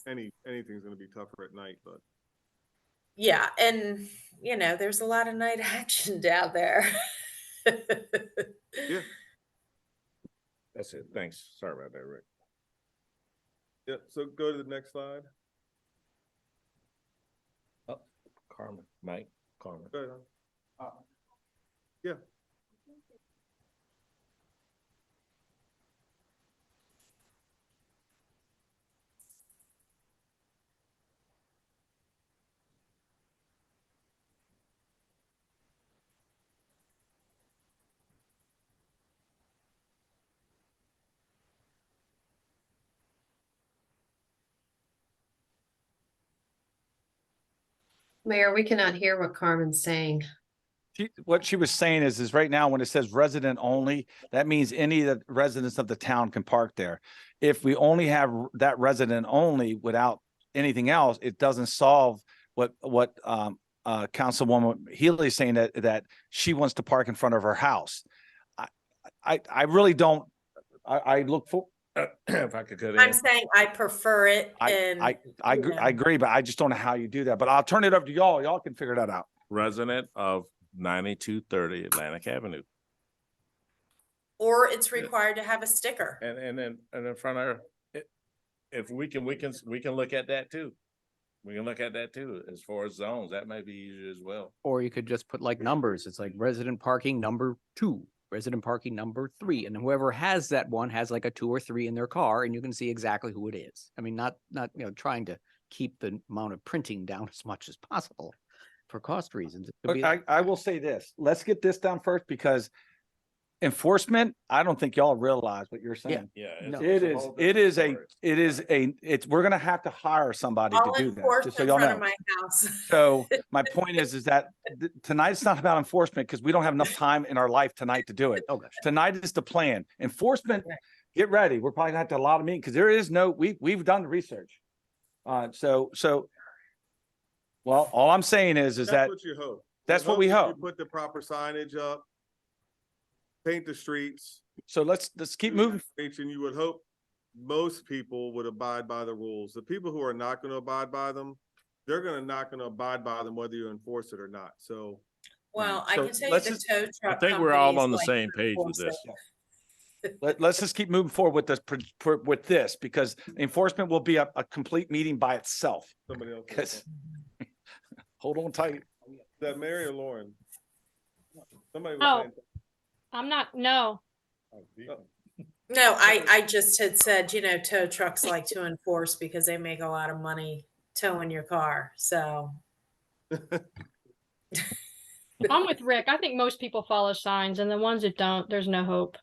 anything's gonna be tougher at night, but. Yeah, and there's a lot of night action down there. Yeah, That's it. Thanks. Sorry about that, Rick. yeah, so go to the next slide. Carmen, Mike, Carmen. Go ahead, hon. Yeah. Mayor, we cannot hear what Carmen's saying. What she was saying is right now, when it says resident only, that means any of the residents of the town can park there. If we only have that resident only without anything else, it doesn't solve what Councilwoman Healy is saying, that she wants to park in front of her house. I really don't, I look for, If I could cut I'm in. saying I prefer it, and I agree, but I just don't know how you do that. But I'll turn it over to y'all. Y'all can figure that out. Resident of 9230 Atlantic Avenue. or it's required to have a sticker. And in front of her, if we can look at that too. We can look at that too, as far as zones. That might be easier as well. Or you could just put like numbers. It's like resident parking number 2, resident parking number 3. And whoever has that one has like a 2 or 3 in their car, and you can see exactly who it is. I mean, not trying to keep the amount of printing down as much as possible for cost reasons. It could be Look, I will say this, let's get this done first, because enforcement, I don't think y'all realize what you're saying. Yeah. No. We're gonna have to hire somebody to I'll do that, enforce just so in y'all front of know. my house. So my point is that tonight's not about enforcement, because we don't have enough time in our life tonight to do it. oh gosh. Tonight is the plan. Enforcement, Right. get ready. We're probably gonna have to have a lot of meetings, because there is no, we've done the research. Well, all I'm saying is That's that what you hope. that's You what we that you hope. Put the proper signage up, paint the streets. So let's keep moving. And you would hope most people would abide by the rules. The people who are not gonna abide by them, they're not gonna abide by them whether you enforce it or not, so. Well, I So can tell you let's the just- tow truck. I think we're all companies on the like same to page with enforce this. it. Let's just keep moving forward with this, because enforcement will be a complete meeting by itself. Somebody else. Because hold on tight. Is that Mary or Lauren? Somebody Oh. was saying. I'm not, no. No, I just had said, tow trucks like to enforce because they make a lot of money towing your car. So I'm with Rick. I think most people follow signs, and the ones that don't, there's no hope.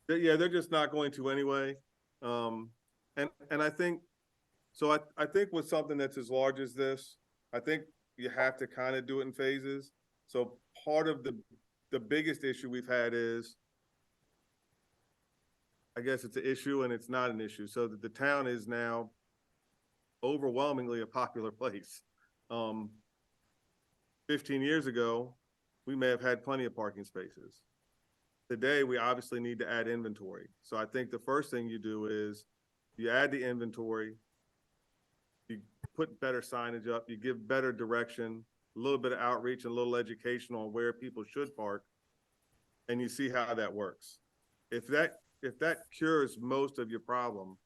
Yeah, they're just not going to anyway. And I think, so I think with something that's as large as this, I think you have to kind of do it in phases. So part of the biggest issue we've had is, I guess it's an issue and it's not an issue, so that the town is now overwhelmingly a popular place. 15 years ago, we may have had plenty of parking spaces. Today, we obviously need to add inventory. So I think the first thing you do is you add the inventory, you put better signage up, you give better direction, a little bit of outreach and a little education on where people should park, and you see how that works. If that cures most of your problem,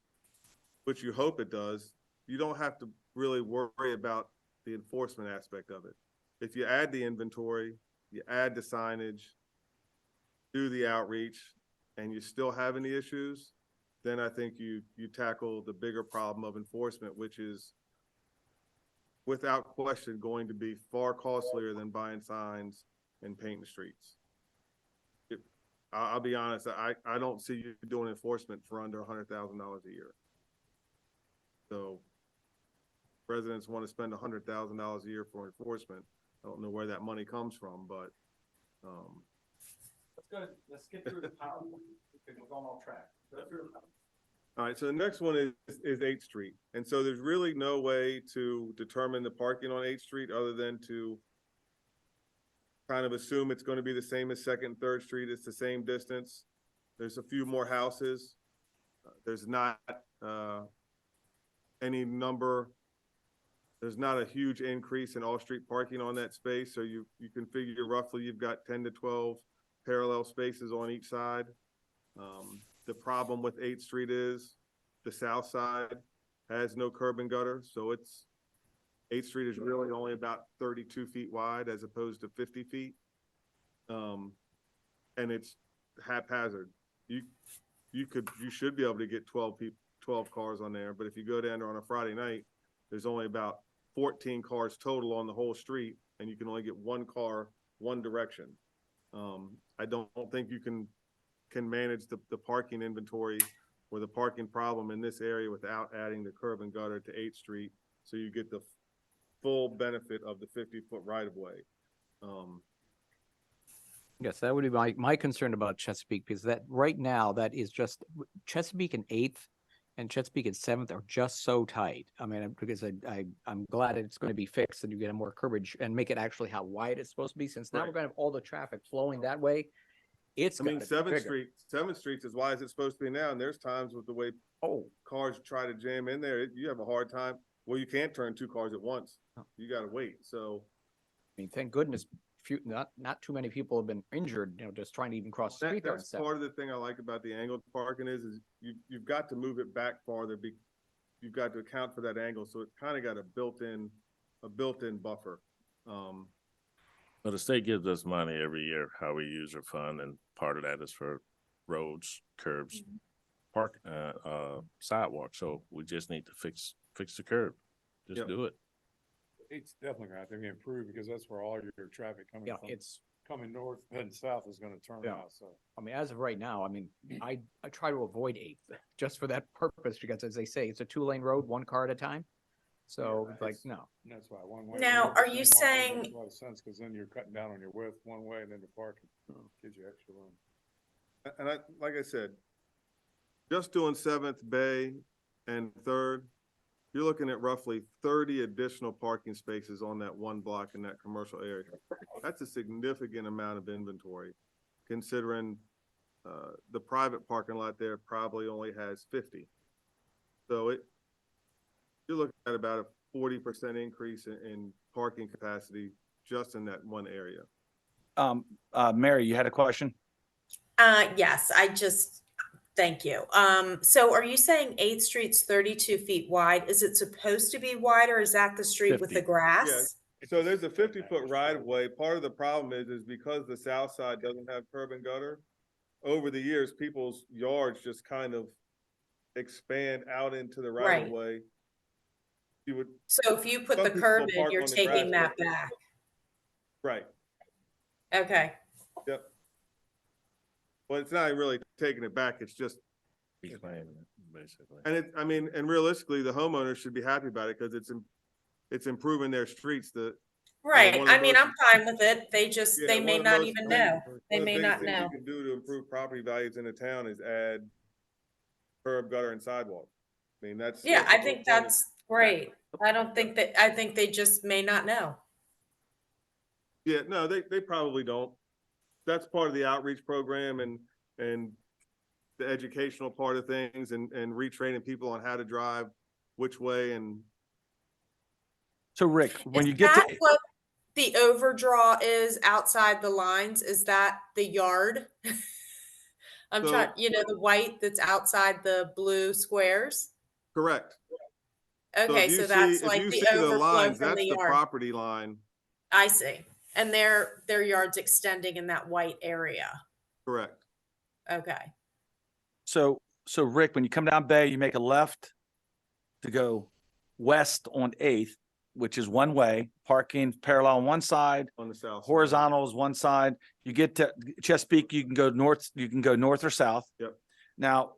which you hope it does, you don't have to really worry about the enforcement aspect of it. If you add the inventory, you add the signage, do the outreach, and you still have any issues, then I think you tackle the bigger problem of enforcement, which is without question going to be far costlier than buying signs and painting the streets. I'll be honest, I don't see you doing enforcement for under $100,000 a year. So residents want to spend $100,000 a year for enforcement. I don't know where that money comes from, but, Let's get through the power. We're going off track. all right, so the next one is 8th Street. And so there's really no way to determine the parking on 8th Street other than to kind of assume it's going to be the same as 2nd and 3rd Street. It's the same distance. There's a few more houses. There's not any number. There's not a huge increase in off-street parking on that space. So you can figure roughly you've got 10 to 12 parallel spaces on each side. The problem with 8th Street is the south side has no curb and gutter. So 8th Street is really only about 32 feet wide as opposed to 50 feet. And it's haphazard. You should be able to get 12 cars on there. But if you go down there on a Friday night, there's only about 14 cars total on the whole street, and you can only get one car, one direction. I don't think you can manage the parking inventory or the parking problem in this area without adding the curb and gutter to 8th Street. So you get the full benefit of the 50-foot right of way. Yes, that would be my concern about Chesapeake, because that right now, that is just Chesapeake and 8th and Chesapeake and 7th are just so tight. I mean, because I'm glad it's going to be fixed and you get more coverage and make it actually how wide it's supposed to be, since now Right. we're going to have all the traffic flowing that way. It's I mean, gotta be 7th bigger. Street, 7th Street's as wide as it's supposed to be now, and there's times with the way Oh, cars try to jam in there, you have a hard time. Well, you can't turn 2 cars at once. No. You gotta wait, so. I mean, thank goodness, not too many people have been injured, just trying to even cross the street there. That's part of the thing I like about the angled parking is you've got to move it back farther. You've got to account for that angle, so it's kind of got a built-in buffer. But the state gives us money every year, how we use our fund, and part of that is for roads, curbs, park, sidewalks. So we just need to fix the curb. Just Yep. do it. It's definitely gonna have to be improved because that's where all your traffic Yeah, it's, coming north and south is gonna turn Yeah. out, so. I mean, as of right now, I mean, I try to avoid 8th just for that purpose, because as they say, it's a 2-lane road, 1 car at a time. So Yeah, it's like, it's- no. And that's why one way. Now, one are way you makes saying- A lot of sense, cause then you're cutting down on your width one way and then the parking gives you extra room. And like I said, just doing 7th Bay and 3rd, you're looking at roughly 30 additional parking spaces on that one block in that commercial area. That's a significant amount of inventory, considering the private parking lot there probably only has 50. So you're looking at about a 40% increase in parking capacity just in that one area. Mary, you had a question? Yes, thank you. So are you saying 8th Street's 32 feet wide? Is it supposed to be wider? Is that the street with the 50. grass? So there's a 50-foot right of way. Part of the problem is because the south side doesn't have curb and gutter, over the years, people's yards just kind of expand out into the right of way. You would, So if you put Some the people curb in, park you're on the taking grass, that back. right, Okay. yep. But it's not really taking it back, it's just, Reclaiming it, basically. and realistically, the homeowners should be happy about it because it's improving their streets. Right. one of I mean, those- I'm fine with it. They Yeah, may one of the not most- even know. They One of the may biggest not things know. you can do to improve property values in a town is add curb, gutter, and sidewalk. I mean, that's. Yeah, that's I the think whole point of- that's great. I think they just may not know. Yeah, no, they probably don't. That's part of the outreach program and the educational part of things and retraining people on how to drive, which way, and So Rick, when Is you get that to, what the overdraw is outside the lines? Is that the yard? I'm So- trying, the white that's outside the blue squares? Correct. Okay, so that's If like you the see the overflow lines, from that's the the yard. property line. I see. And their yard's extending in that white area. Correct. Okay. so Rick, when you come down Bay, you make a left to go west on 8th, which is one way, parking parallel on one side, On the south. side. horizontal is one side. You get to Chesapeake, you can go north or south. Yep. Now,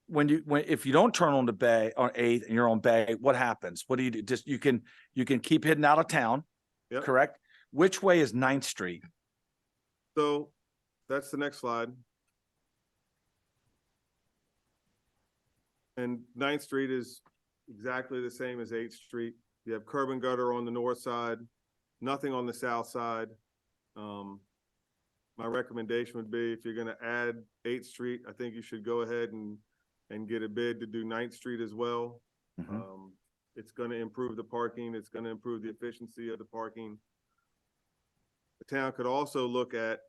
if you don't turn on the Bay on 8th and you're on Bay, what happens? What do you do? Just you can keep heading out of town, Yep. correct? Which way is 9th Street? So that's the next slide. And 9th Street is exactly the same as 8th Street. You have curb and gutter on the north side, nothing on the south side. My recommendation would be if you're gonna add 8th Street, I think you should go ahead and get a bid to do 9th Street as well. Mhm. It's gonna improve the parking, it's gonna improve the efficiency of the parking. The town could also look at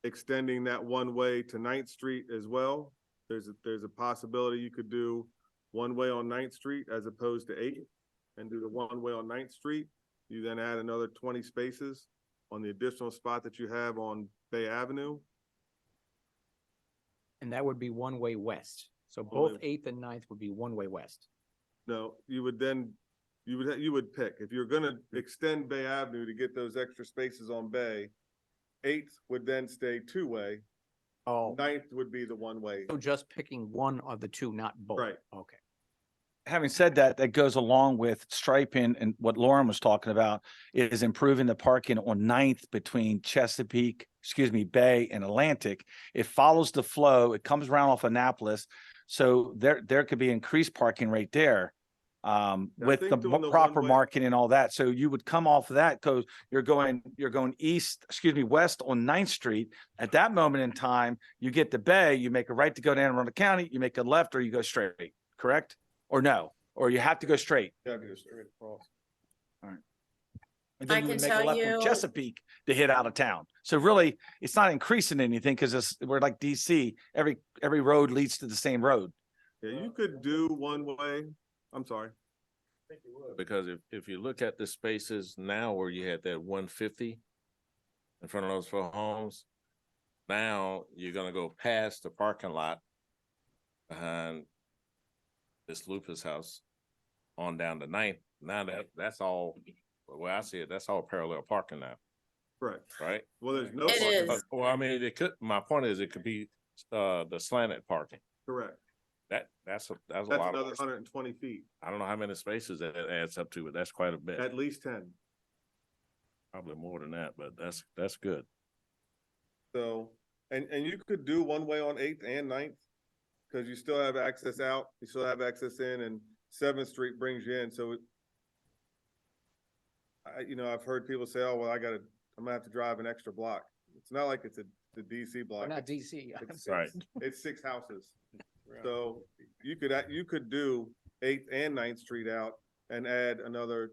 extending that one way to 9th Street as well. There's a possibility you could do one way on 9th Street as opposed to 8th and do the one way on 9th Street. You then add another 20 spaces on the additional spot that you have on Bay Avenue. And that would be one way west. So One both way- 8th and 9th would be one way west. No, you would then, you would pick, if you're gonna extend Bay Avenue to get those extra spaces on Bay, 8th would then stay two-way, Oh. 9th would be the one-way. So just picking one of the two, not both. Right. Okay. Having said that, that goes along with striping, and what Lauren was talking about is improving the parking on 9th between Bay and Atlantic. It follows the flow. It comes around off Annapolis. So there could be increased parking right there. With think the doing the proper one-way- marking and all that. So you would come off of that, you're going west on 9th Street. At that moment in time, you get to Bay, you make a right to go to Anne Arundel County, you make a left or you go straight, correct? Or no, or you have to go straight. Yeah, go straight across. And I then you can would make a tell left from you- Chesapeake to hit out of town. So really, it's not increasing anything because we're like DC, every road leads to the same road. Yeah, you could do one way, I'm sorry. Because if you look at the spaces now where you had that 150 in front of those four homes, now you're gonna go past the parking lot behind this Lupus house on down to 9th. Now that's all, the way I see it, that's all parallel parking now, Correct. right? Well, there's no It parking. is. Well, I mean, my point is it could be the slanted parking. Correct. That's a That's lot another of, 120 feet, I don't know how many spaces that adds up to, but that's quite a bit. at least 10. Probably more than that, but that's good. So, and you could do one way on 8th and 9th, because you still have access out, you still have access in, and 7th Street brings you in, so I've heard people say, oh, well, I'm gonna have to drive an extra block. It's not like it's the DC Or block. not DC. It's Right. It's 6 houses. So you could do 8th and 9th Street out and add another,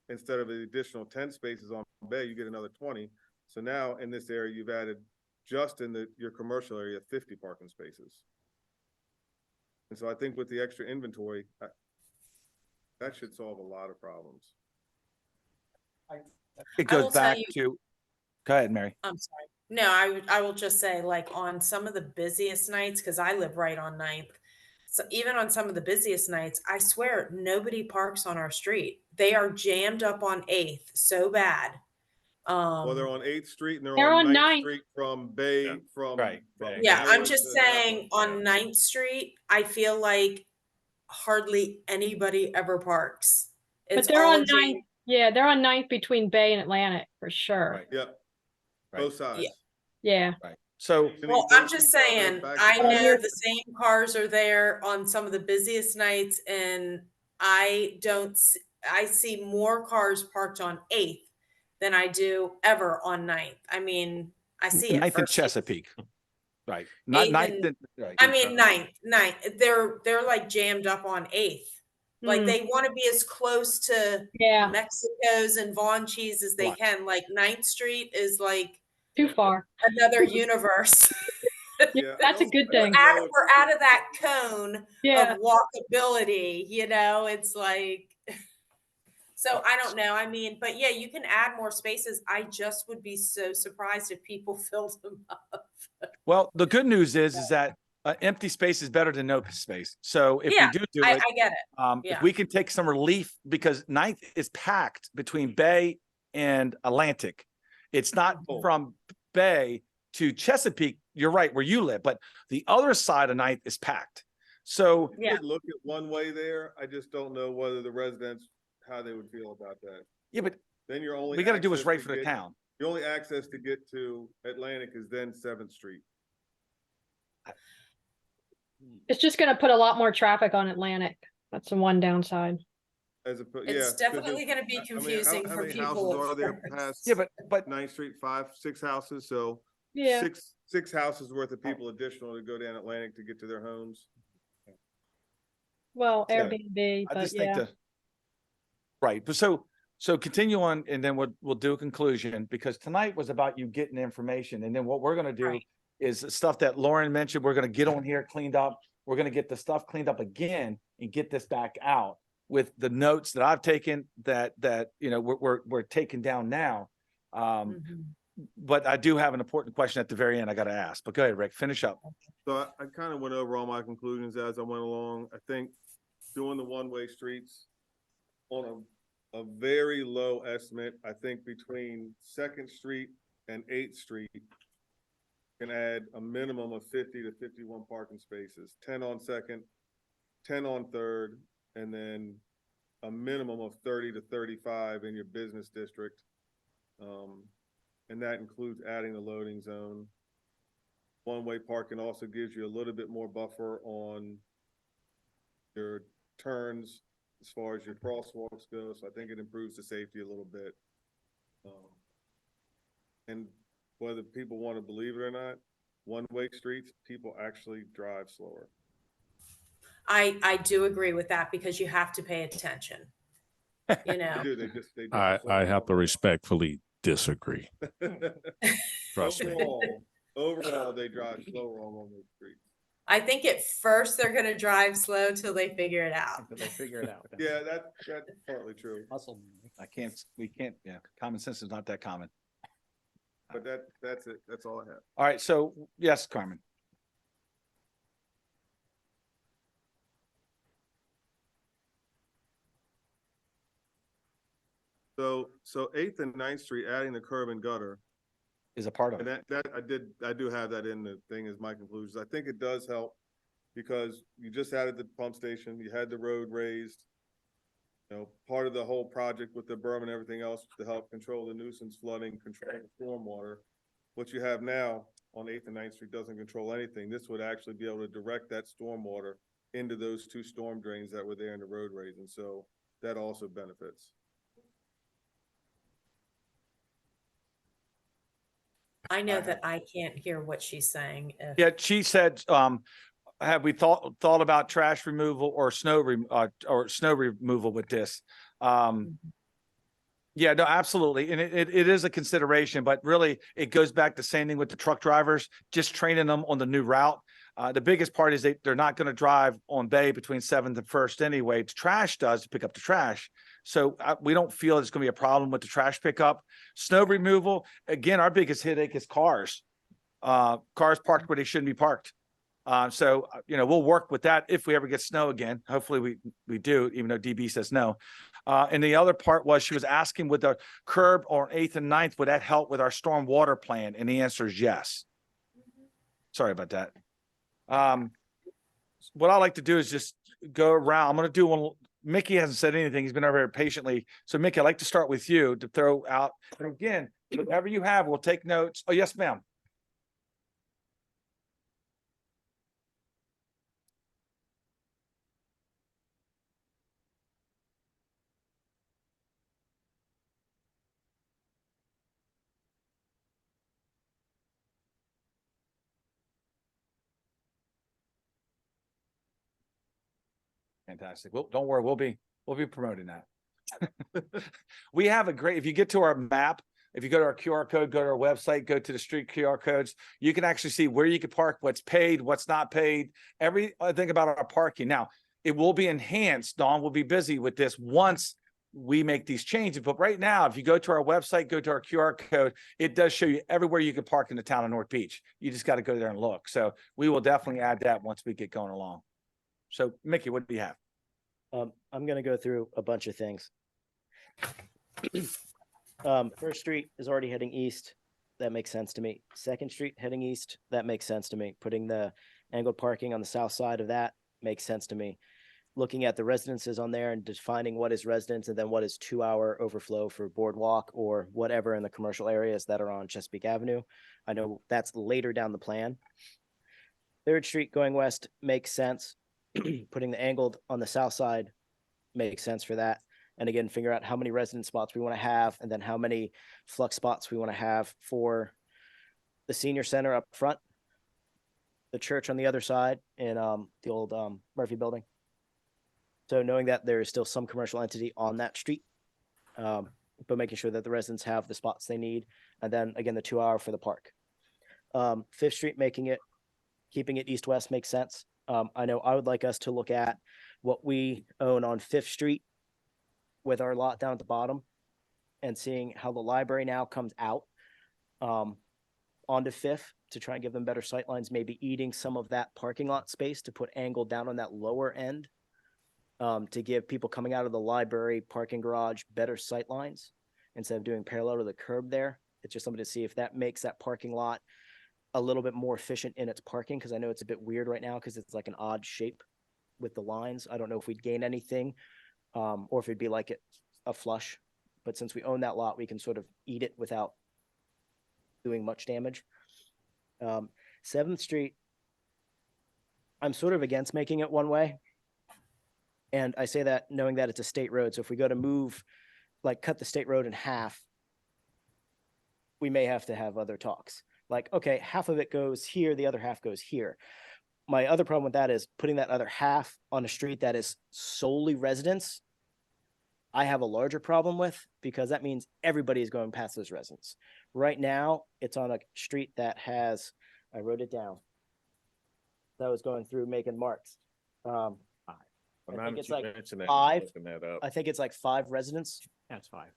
instead of the additional 10 spaces on Bay, you get another 20. So now in this area, you've added just in your commercial area, 50 parking spaces. And so I think with the extra inventory, that should solve a lot of problems. It I will goes tell back you- to, go ahead, Mary. I'm sorry. No, I will just say, like, on some of the busiest nights, because I live right on 9th. So even on some of the busiest nights, I swear nobody parks on our street. They are jammed up on 8th so bad. Well, they're on 8th Street and They're they're on on 9th 9th. Street from Bay, Yeah. from. Right. from Yeah, I'm Howard just to saying Napa. on 9th Street, I feel like hardly anybody ever parks. But It's they're all on jammed- 9th. Yeah, they're on 9th between Bay and Atlantic for sure. Right. Yep. Right. Both sides. Yeah. So Well, I'm just saying, I Oh, know you're- the same cars are there on some of the busiest nights and I see more cars parked on 8th than I do ever on 9th. I mean, I see it 9th and first. Chesapeake. Right. Not 8th 9th. and- Right. I mean, 9th, they're like jammed up on 8th. Like Mm, they want to be as close to yeah, Mexico's and Von Cheese as they Right. can. Like 9th Street is like too far. another universe. Yeah, Yeah, that's a good thing. We're out of that cone Yeah. of walkability, it's like, so I don't know. I mean, but yeah, you can add more spaces. I just would be so surprised if people filled them up. Well, the good news is that empty space is better than no space. So if we Yeah, do I it, get it. if Yeah. we can take some relief, because Ninth is packed between Bay and Atlantic. It's not Oh. from Bay to Chesapeake. You're right, where you live, but the other side of Ninth is packed. So You Yeah. could look at one way there. I just don't know whether the residents, how they would feel about that. yeah, but Then you're only. we got to do what's access right to for the get- town. Your only access to get to Atlantic is then 7th Street. It's just gonna put a lot more traffic on Atlantic. That's the one downside. As a, yeah. It's 'cause definitely there's- going to be I mean, confusing how for many people. houses are at there first. past Yeah, but 9th Street? 6 houses, so Yeah. six houses worth of people additional to go down Atlantic to get to their homes. Well, Yeah. Airbnb, I but just think yeah. that. Right, but so continue on, and then we'll do a conclusion, because tonight was about you getting information, and then what we're gonna do Right. is the stuff that Lauren mentioned, we're gonna get on here cleaned up. We're gonna get the stuff cleaned up again and get this back out with the notes that I've taken that we're taking down now. Mhm. But I do have an important question at the very end I gotta ask, but go ahead, Rick, finish up. So I kind of went over all my conclusions as I went along. I think doing the one-way streets on a very low estimate, I think between 2nd Street and 8th Street can add a minimum of 50 to 51 parking spaces, 10 on 2nd, 10 on 3rd, and then a minimum of 30 to 35 in your business district. And that includes adding a loading zone. One-way parking also gives you a little bit more buffer on your turns as far as your crosswalks go, so I think it improves the safety a little bit. And whether people want to believe it or not, one-way streets, people actually drive slower. I do agree with that because you have to pay attention. They do, they drive I have to slower. respectfully disagree. Trust me. Overall, they drive slower on one-way streets. I think at first they're going to drive slow till they figure it out. They figure it out. Yeah, that's partly true, We can't, yeah, common sense is not that common. but that's it. That's all I have. All right, so yes, Carmen. So 8th and 9th Street, adding the curb and gutter, Is a part of and it. I do have that in the thing as my conclusions. I think it does help because you just added the pump station, you had the road raised. Part of the whole project with the berm and everything else to help control the nuisance flooding, control the stormwater. What you have now on 8th and 9th Street doesn't control anything. This would actually be able to direct that stormwater into those 2 storm drains that were there in the road raise, and so that also benefits. I know that I can't hear what she's saying. Yeah, she said, have we thought about trash removal or snow removal with this? Yeah, no, absolutely. And it is a consideration, but really it goes back to same thing with the truck drivers, just training them on the new route. The biggest part is they're not going to drive on Bay between 7th and 1st anyway. Trash does to pick up the trash. So we don't feel it's going to be a problem with the trash pickup. Snow removal, again, our biggest headache is cars. Cars parked where they shouldn't be parked. So we'll work with that if we ever get snow again. Hopefully we do, even though DB says no. And the other part was she was asking with the curb on 8th and 9th, would that help with our storm water plan? And the answer is yes. Sorry about that. What I like to do is just go around. I'm going to do one. Mickey hasn't said anything. He's been over here patiently. So Mickey, I'd like to start with you to throw out, and again, whatever you have, we'll take notes. Oh, yes, ma'am. Fantastic. Well, don't worry, we'll be promoting that. We have a great, if you get to our map, if you go to our QR code, go to our website, go to the street QR codes, you can actually see where you can park, what's paid, what's not paid, everything about our parking. Now, it will be enhanced. Dawn will be busy with this once we make these changes. But right now, if you go to our website, go to our QR code, it does show you everywhere you can park in the town of North Beach. You just got to go there and look. So we will definitely add that once we get going along. So Mickey, what do you have? I'm gonna go through a bunch of things. First Street is already heading east. That makes sense to me. Second Street heading east, that makes sense to me. Putting the angled parking on the south side of that makes sense to me. Looking at the residences on there and defining what is residence and then what is 2-hour overflow for boardwalk or whatever in the commercial areas that are on Chesapeake Avenue. I know that's later down the plan. Third Street going west makes sense. Putting the angled on the south side makes sense for that. And again, figure out how many resident spots we want to have and then how many flux spots we want to have for the senior center up front, the church on the other side, and the old Murphy building. So knowing that there is still some commercial entity on that street, but making sure that the residents have the spots they need. And then again, the 2-hour for the park. Fifth Street, keeping it east-west makes sense. I know I would like us to look at what we own on Fifth Street with our lot down at the bottom and seeing how the library now comes out onto Fifth to try and give them better sight lines, maybe eating some of that parking lot space to put angle down on that lower end to give people coming out of the library parking garage better sight lines instead of doing parallel to the curb there. It's just something to see if that makes that parking lot a little bit more efficient in its parking, because I know it's a bit weird right now because it's like an odd shape with the lines. I don't know if we'd gain anything or if it'd be like a flush, but since we own that lot, we can sort of eat it without doing much damage. 7th Street, I'm sort of against making it one way. And I say that knowing that it's a state road. So if we go to move, like cut the state road in half, we may have to have other talks. Like, okay, half of it goes here, the other half goes here. My other problem with that is putting that other half on a street that is solely residents. I have a larger problem with, because that means everybody is going past those residents. Right now, it's on a street that has, I wrote it down, that was going through making marks. I think it's like 5. I think it's like 5 residents. That's 5.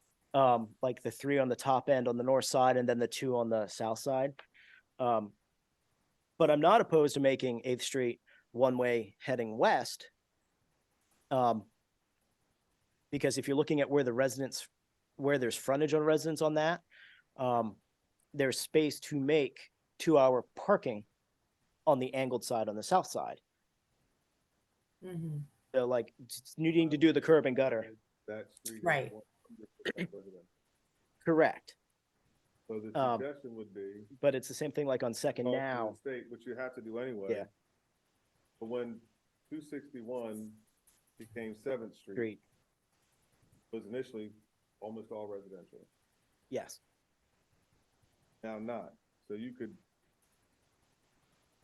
Like the 3 on the top end on the north side and then the 2 on the south side. But I'm not opposed to making 8th Street one-way heading west. Because if you're looking at where the residents, where there's frontage on residents on that, there's space to make 2-hour parking on the angled side on the south side. Mm-hmm. So like needing to do the curb and gutter. That street. Right. Correct. So the Um, suggestion would be. But it's the same thing like on Second talk to the now. State, which you have to do anyway. Yeah. But when 261 became 7th Street, Street. was initially almost all residential. Yes. Now not. So you could,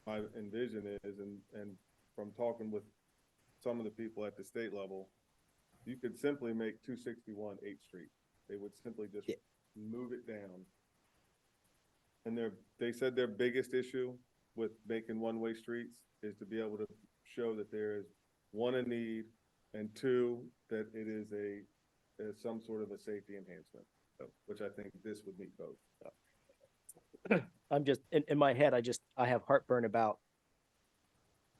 my envision is, and from talking with some of the people at the state level, you could simply make 261 8th Street. They would simply just move it down. And they said their biggest issue with making one-way streets is to be able to show that there is 1, a need, and 2, that it is some sort of a safety enhancement, which I think this would meet both. I'm just in my head, I have heartburn about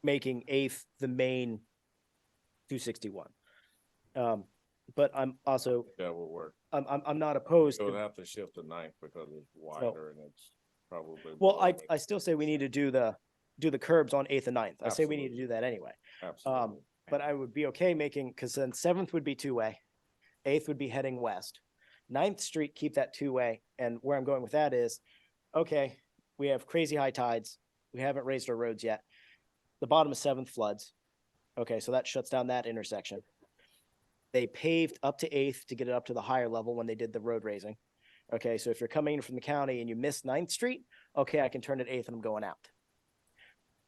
making 8th the main 261. But I'm also, That would work. I'm not opposed So to, we'll have to shift to 9th because it's wider and it's probably. well, more I still say we need to do the curbs on 8th and 9th. I say we need to Absolutely. do that anyway. Absolutely. But I would be okay making, because then 7th would be 2-way, 8th would be heading west. 9th Street, keep that 2-way. And where I'm going with that is, okay, we have crazy high tides. We haven't raised our roads yet. The bottom of 7th floods. Okay, so that shuts down that intersection. They paved up to 8th to get it up to the higher level when they did the road raising. Okay, so if you're coming in from the county and you miss 9th Street, okay, I can turn at 8th and I'm going out.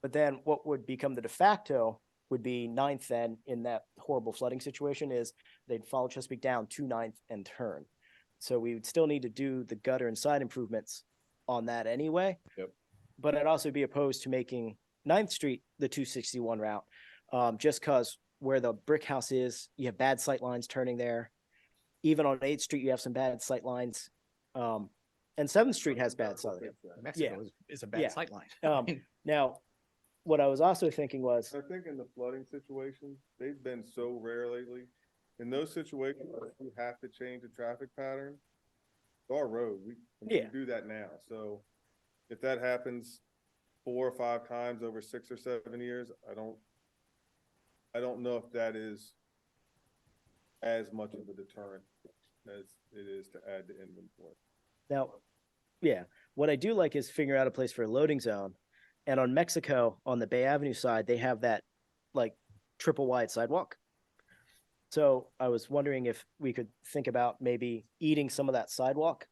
But then what would become the de facto would be 9th then in that horrible flooding situation is they'd follow Chesapeake down to 9th and turn. So we would still need to do the gutter and side improvements on that anyway. Yep. But I'd also be opposed to making 9th Street the 261 route, just because where the brick house is, you have bad sight lines turning there. Even on 8th Street, you have some bad sight lines. And 7th Street has bad sight lines. Mexico is a bad Yeah. sightline. Now, what I was also thinking was, I think in the flooding situations, they've been so rare lately. In those situations, you have to change the traffic pattern. It's our road, we Yeah. can do that now, so if that happens 4 or 5 times over 6 or 7 years, I don't know if that is as much of a deterrent as it is to add to inventory. now, yeah, what I do like is figuring out a place for a loading zone. And on Mexico, on the Bay Avenue side, they have that like triple wide sidewalk. So I was wondering if we could think about maybe eating some of that sidewalk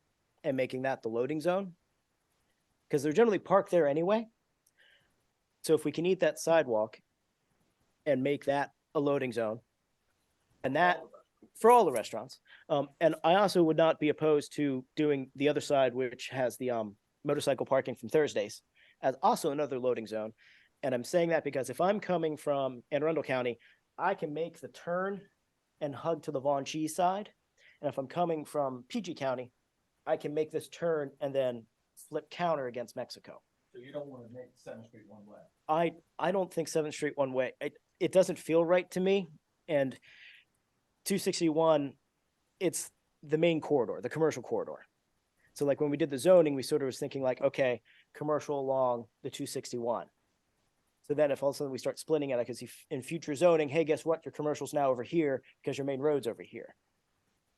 and making that the loading zone. Because they're generally parked there anyway. So if we can eat that sidewalk and make that a loading zone, and that for all the restaurants. And I also would not be opposed to doing the other side, which has the motorcycle parking from Thursdays, as also another loading zone. And I'm saying that because if I'm coming from Anne Arundel County, I can make the turn and hug to the Von Cheese side. And if I'm coming from PG County, I can make this turn and then flip counter against Mexico. So you don't want to make 7th Street one way? I don't think 7th Street one way. It doesn't feel right to me. And 261, it's the main corridor, the commercial corridor. So like when we did the zoning, we sort of was thinking like, okay, commercial along the 261. So then if all of a sudden we start splitting it, I could see in future zoning, hey, guess what? Your commercial's now over here because your main road's over here.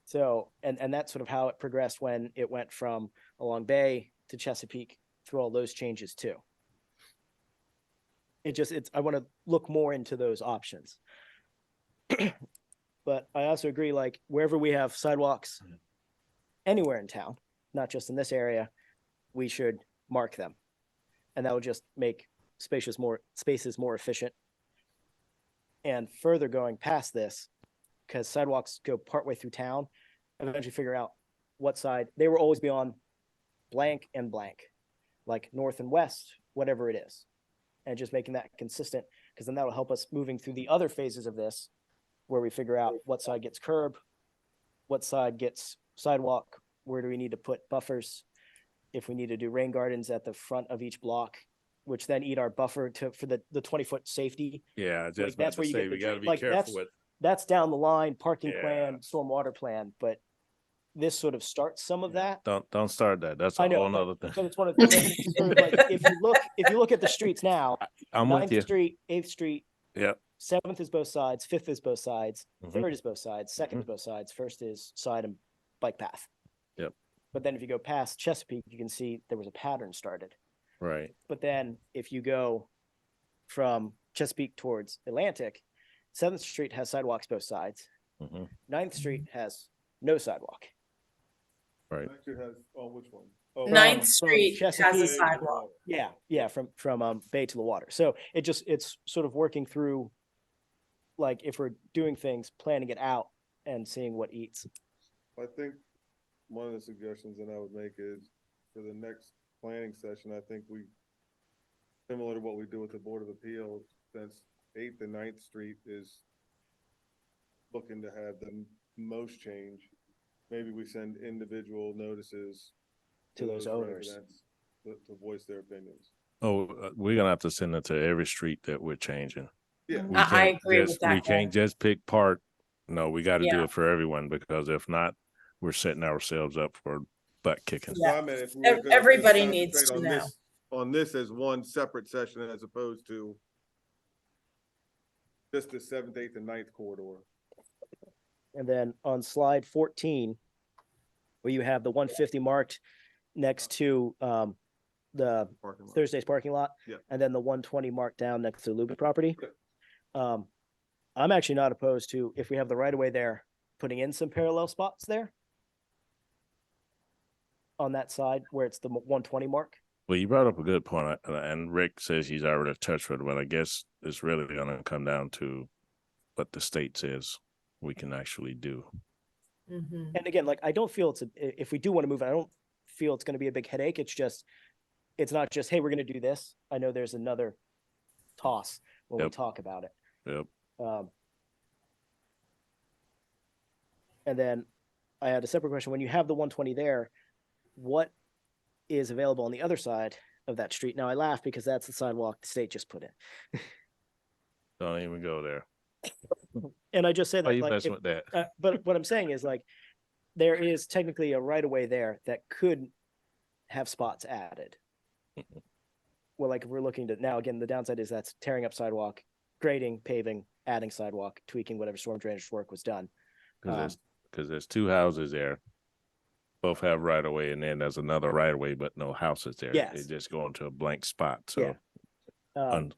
So, and that's sort of how it progressed when it went from along Bay to Chesapeake through all those changes too. I want to look more into those options. But I also agree, like wherever we have sidewalks anywhere in town, not just in this area, we should mark them. And that will just make spaces more efficient. And further going past this, because sidewalks go partway through town, eventually figure out what side, they will always be on blank and blank, like north and west, whatever it is. And just making that consistent, because then that'll help us moving through the other phases of this, where we figure out what side gets curb, what side gets sidewalk, where do we need to put buffers, if we need to do rain gardens at the front of each block, which then eat our buffer for the 20-foot safety. Yeah, I just that's about where to you say, get we the gotta drain- be like, careful with, That's down the line, parking Yeah. plan, stormwater plan, but this sort of starts some of that. don't start that. That's I a know, whole nother thing. But it's one of the things, sort of like, if you look at the streets now, I'm with 9th you. Street, 8th Street, Yep. 7th is both sides, 5th is both sides, Mhm. 3rd is both sides, 2nd is both sides, 1st is side and bike path. Yep. But then if you go past Chesapeake, you can see there was a pattern started. Right. But then if you go from Chesapeake towards Atlantic, 7th Street has sidewalks both sides. hmm 9th Street has no sidewalk. Right. Actually has, which one? Oh, 9th from Street has a Chesapeake- sidewalk. Yeah, from Bay to the water. So it's sort of working through, like if we're doing things, planning it out and seeing what eats. I think one of the suggestions that I would make is for the next planning session, I think similar to what we do with the Board of Appeals, since 8th and 9th Street is looking to have the most change, maybe we send individual notices To those owners. residents to voice their opinions. Oh, we're gonna have to send it to every street that we're changing. Yeah. We I can't agree with just- that, We can't just pick part. No, we gotta do Yeah. it for everyone, because if not, we're setting ourselves up for butt kicking. Yeah. So I meant if we were gonna Everybody concentrate needs to on know. this- On this as one separate session as opposed to just the 7th, 8th, and 9th corridor. And then on slide 14, where you have the 150 marked next to the Parking lot. Thursday's parking lot. Yeah. And then the 120 marked down next to the Luby property. Yeah. I'm actually not opposed to, if we have the right of way there, putting in some parallel spots there on that side where it's the 120 mark. Well, you brought up a good point, and Rick says he's already touched with it, but I guess it's really gonna come down to what the state says we can actually do. Mhm. And again, like, I don't feel if we do want to move it, I don't feel it's going to be a big headache. It's not just, hey, we're going to do this. I know there's another toss when we Yep. talk about it. Yep. And then I had a separate question. When you have the 120 there, what is available on the other side of that street? Now I laugh because that's the sidewalk the state just put in. Don't even go there. And I just say Why that you like, messing with that? but what I'm saying is like, there is technically a right of way there that could have spots added. Well, like if we're looking to now, again, the downside is that's tearing up sidewalk, grading, paving, adding sidewalk, tweaking whatever storm drainage work was done. Because there's two houses there. Both have right of way, and then there's another right of way, but no houses there. Yes. They just go into a blank spot. So Yeah.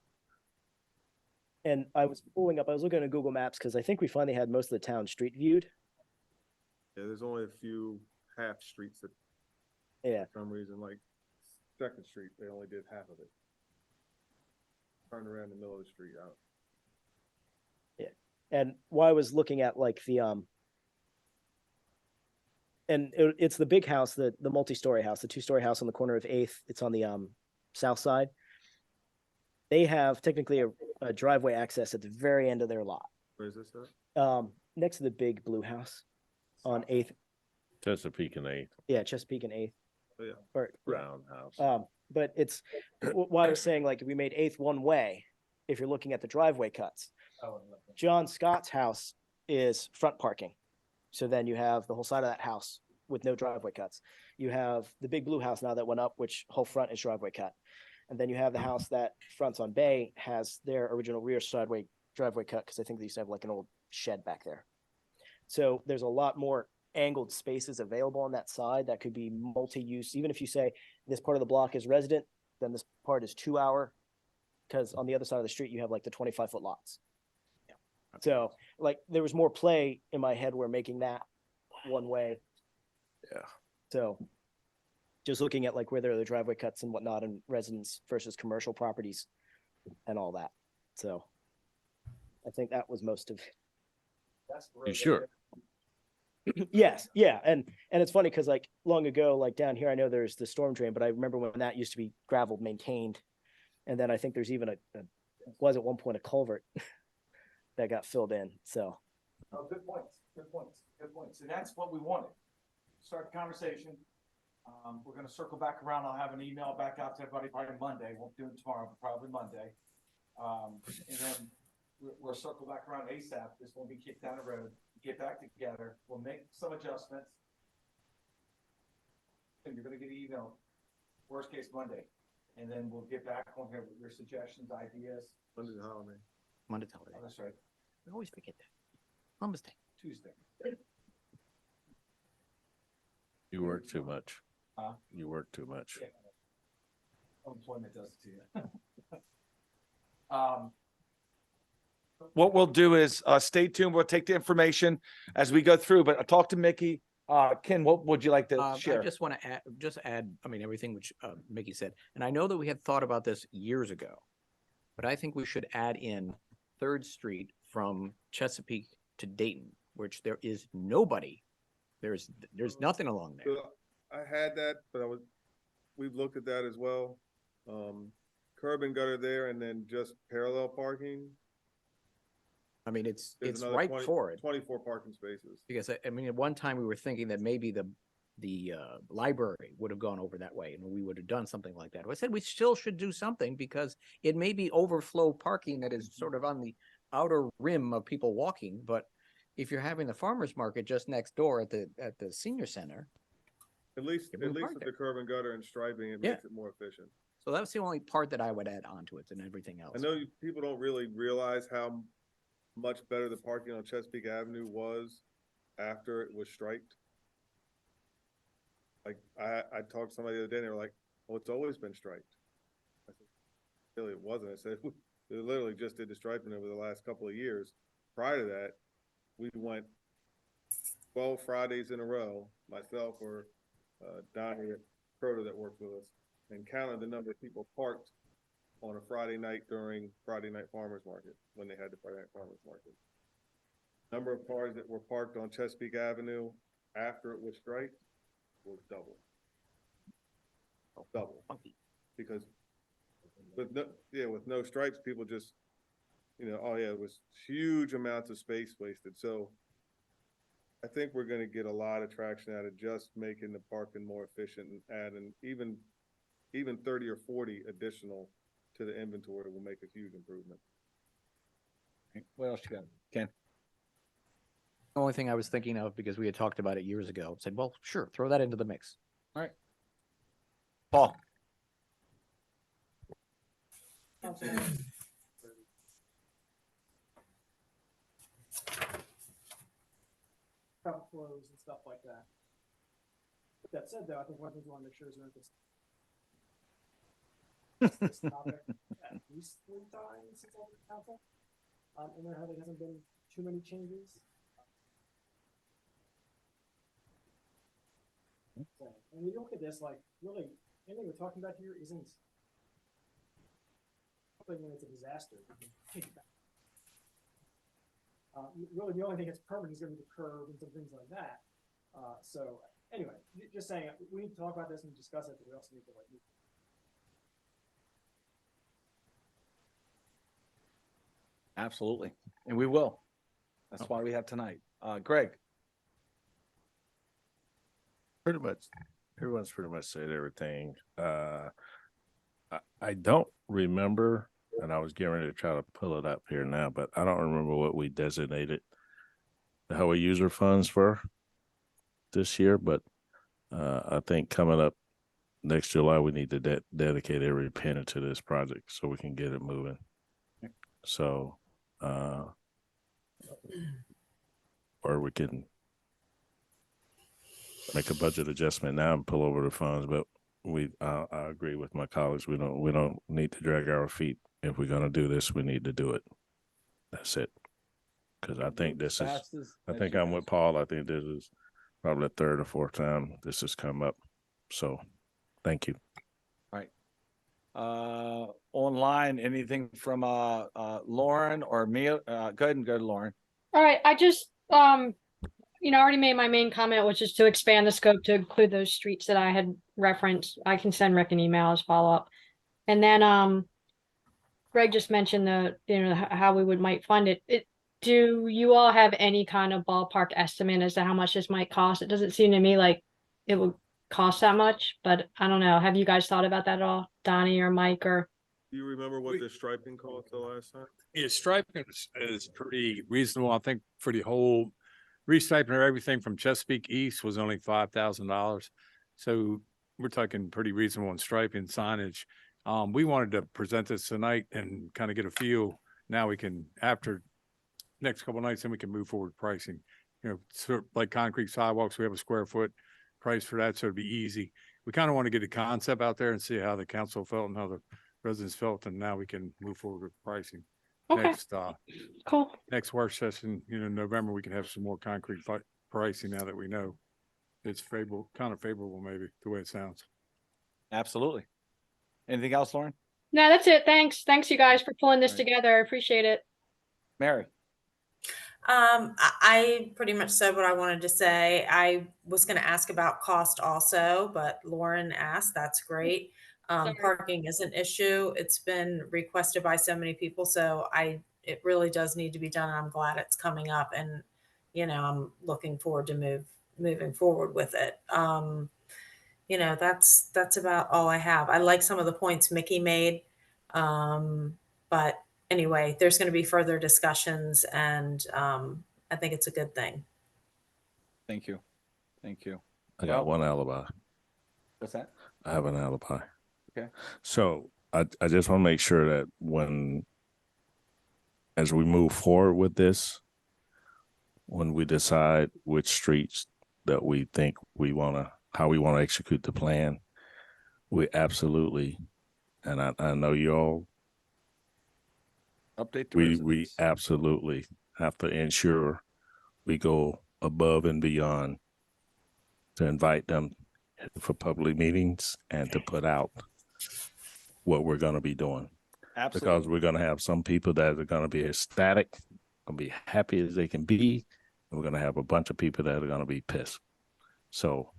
And I was looking at Google Maps because I think we finally had most of the town street viewed. Yeah, there's only a few half streets that, Yeah. for some reason, like Second Street, they only did half of it. Turned around the middle of the street out. And while I was looking at like it's the big house, the multi-story house, the 2-story house on the corner of 8th. It's on the south side. They have technically a driveway access at the very end of their lot, Where is this at? next to the big blue house on 8th. Chesapeake and 8th Yeah, Chesapeake and 8th. Oh, yeah. Or yeah. Brown House. But it's why I was saying like if we made 8th one way, if you're looking at the driveway cuts, John Scott's house is front parking. So then you have the whole side of that house with no driveway cuts. You have the big blue house now that went up, which whole front is driveway cut. And then you have the house that fronts on Bay has their original rear sideway driveway cut because I think they used to have like an old shed back there. So there's a lot more angled spaces available on that side that could be multi-use. Even if you say this part of the block is resident, then this part is 2-hour, because on the other side of the street you have like the 25-foot lots. So like there was more play in my head where making that one way. Yeah. So just looking at like where there are the driveway cuts and whatnot and residents versus commercial properties and all that. So I think that was most of it. You sure? Yes. Yeah. And it's funny because like long ago, like down here, I know there's the storm drain, but I remember when that used to be gravel maintained. And then I think there's even was at one point a culvert that got filled in. So. Oh, good points, good points, good points. And that's what we wanted. Start the conversation. We're gonna circle back around. I'll have an email back out to everybody probably Monday. Won't do it tomorrow, but probably Monday. And then we'll circle back around ASAP. This won't be kicked down the road. Get back together. We'll make some adjustments. And you're gonna get an email, worst case Monday. And then we'll get back on here with your suggestions, ideas. Monday's a holiday. Monday, holiday. Oh, that's right, We always forget that. Columbus Day. Tuesday. You work too much. Huh? You work too much. Yeah. Unemployment does it to you. What we'll do is, stay tuned. We'll take the information as we go through, but I talked to Mickey. Ken, what would you like to I share? just want to add, I mean, everything which Mickey said. And I know that we had thought about this years ago, but I think we should add in 3rd Street from Chesapeake to Dayton, which there is nobody. There's nothing along there. So I had that, but we've looked at that as well. Curb and gutter there and then just parallel parking. I mean, it's There's another right 20 for it. 24 parking spaces. Because I mean, at one time we were thinking that maybe the library would have gone over that way and we would have done something like that. I said we still should do something because it may be overflow parking that is sort of on the outer rim of people walking, but if you're having the farmer's market just next door at the senior center. At least Give them a park with there. the curb and gutter and striping, it Yeah. makes it more efficient. So that's the only part that I would add on to it than everything else. I know people don't really realize how much better the parking on Chesapeake Avenue was after it was striped. Like I talked to somebody the other day and they were like, "Oh, it's always been striped." I said, "Really, it wasn't." I said, "They literally just did the striping over the last couple of years. Prior to that, we went 12 Fridays in a row, myself or Donnie at Proto that worked with us, and counted the number of people parked on a Friday night during Friday Night Farmers Market, when they had the Friday Night Farmers Market. Number of cars that were parked on Chesapeake Avenue after it was striped was double. Double. Because with no stripes, people just, oh yeah, it was huge amounts of space wasted. So I think we're gonna get a lot of traction out of just making the parking more efficient and adding even 30 or 40 additional to the inventory will make a huge improvement. What else you got? Ken? The only thing I was thinking of, because we had talked about it years ago, said, well, sure, throw that into the mix. All right. Paul? Traffic flows and stuff like that. With that said, though, I think one thing we want to make sure is we're this topic at least 3 times since I've been council. And there hasn't been too many changes. So, and you look at this, like, really, anything we're talking about here isn't something when it's a disaster. Really, the only thing that's permanent is going to be the curve and some things like that. So, anyway, just saying, we need to talk about this and discuss it, but we also need to, like, Absolutely. And we will. That's why we have tonight. Greg? Pretty much, everyone's pretty much said everything. I don't remember, and I was getting ready to try to pull it up here now, but I don't remember what we designated the highway user funds for this year, but I think coming up next July, we need to dedicate every penny to this project so we can get it moving. So, or we can make a budget adjustment now and pull over the funds, but I agree with my colleagues. We don't need to drag our feet. If we're gonna do this, we need to do it. That's it. Because I think this is, I think I'm with Paul. I think this is probably the 3rd or 4th time this has come up. So, thank you. Online, anything from Lauren or me? Go ahead and go to Lauren. All right, I just, already made my main comment, which is to expand the scope to include those streets that I had referenced. I can send Rick an email as follow-up. And then, Greg just mentioned how we might fund it. Do you all have any kind of ballpark estimate as to how much this might cost? It doesn't seem to me like it would cost that much, but I don't know. Have you guys thought about that at all, Donnie or Mike or? Do you remember what the striping cost the last time? Yeah, striping is pretty reasonable. I think for the whole restriping or everything from Chesapeake East was only $5,000. So we're talking pretty reasonable in striping signage. We wanted to present this tonight and kind of get a feel. Now we can, after next couple of nights, then we can move forward pricing. Sort of like concrete sidewalks, we have a square foot price for that, so it'd be easy. We kind of want to get a concept out there and see how the council felt and how the residents felt, and now we can move forward with pricing. Okay, cool. Next work session, November, we can have some more concrete pricing now that we know it's favorable, kind of favorable, maybe the way it sounds. Absolutely. Anything else, Lauren? No, that's it. Thanks you guys for pulling this together. I appreciate it. Mary? I pretty much said what I wanted to say. I was going to ask about cost also, but Lauren asked. That's great. Parking is an issue. It's been requested by so many people, so it really does need to be done. I'm glad it's coming up, and I'm looking forward to moving forward with it. That's about all I have. I like some of the points Mickey made, but anyway, there's going to be further discussions, and I think it's a good thing. Thank you. Thank you. I got one alibi. What's that? I have an alibi. Okay. So I just want to make sure that as we move forward with this, when we decide which streets that we think how we want to execute the plan, we absolutely, and I know you all, Update the we residents. absolutely have to ensure we go above and beyond to invite them for public meetings and to put out what we're gonna be doing. Because Absolutely. we're gonna have some people that are gonna be ecstatic, gonna be happy as they can be, and we're gonna have a bunch of people that are gonna be pissed. So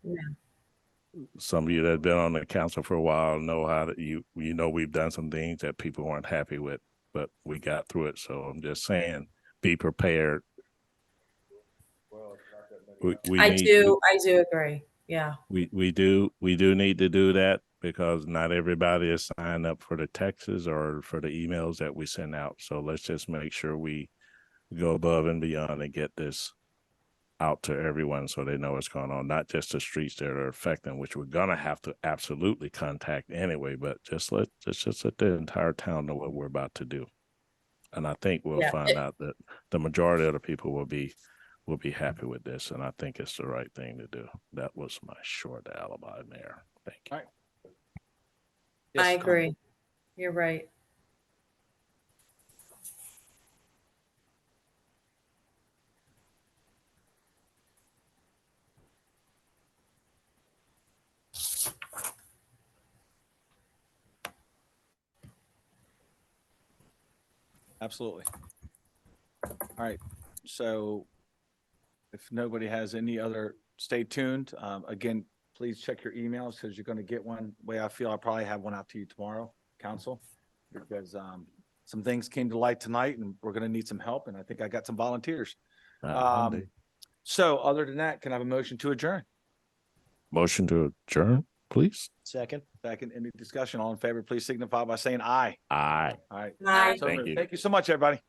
some of you that have been on the council for a while know how to, you know, we've done some things that people weren't happy with, but we got through it. So I'm just saying, be prepared. I do agree. Yeah. We do need to do that because not everybody is signed up for the texts or for the emails that we send out. So let's just make sure we go above and beyond and get this out to everyone so they know what's going on, not just the streets that are affecting, which we're gonna have to absolutely contact anyway, but just let the entire town know what we're about to do. And I think we'll Yeah, find out that the majority of the people will be happy with this, and I think it's the right thing to do. That was my short alibi, Mayor. Thank you. All right. I Yes, Tom. agree. You're right. Absolutely. All right, so if nobody has any other, stay tuned. Again, please check your emails because you're gonna get one. Way I feel, I'll probably have one out to you tomorrow, council. Because some things came to light tonight and we're gonna need some help, and I think I got some volunteers. Monday. So other than that, can I have a motion to adjourn? Motion to adjourn, please. Second. Second, any discussion? All in favor, please signify by saying aye. Aye. All right. Bye. So Thank moved. you. Thank you so much, everybody.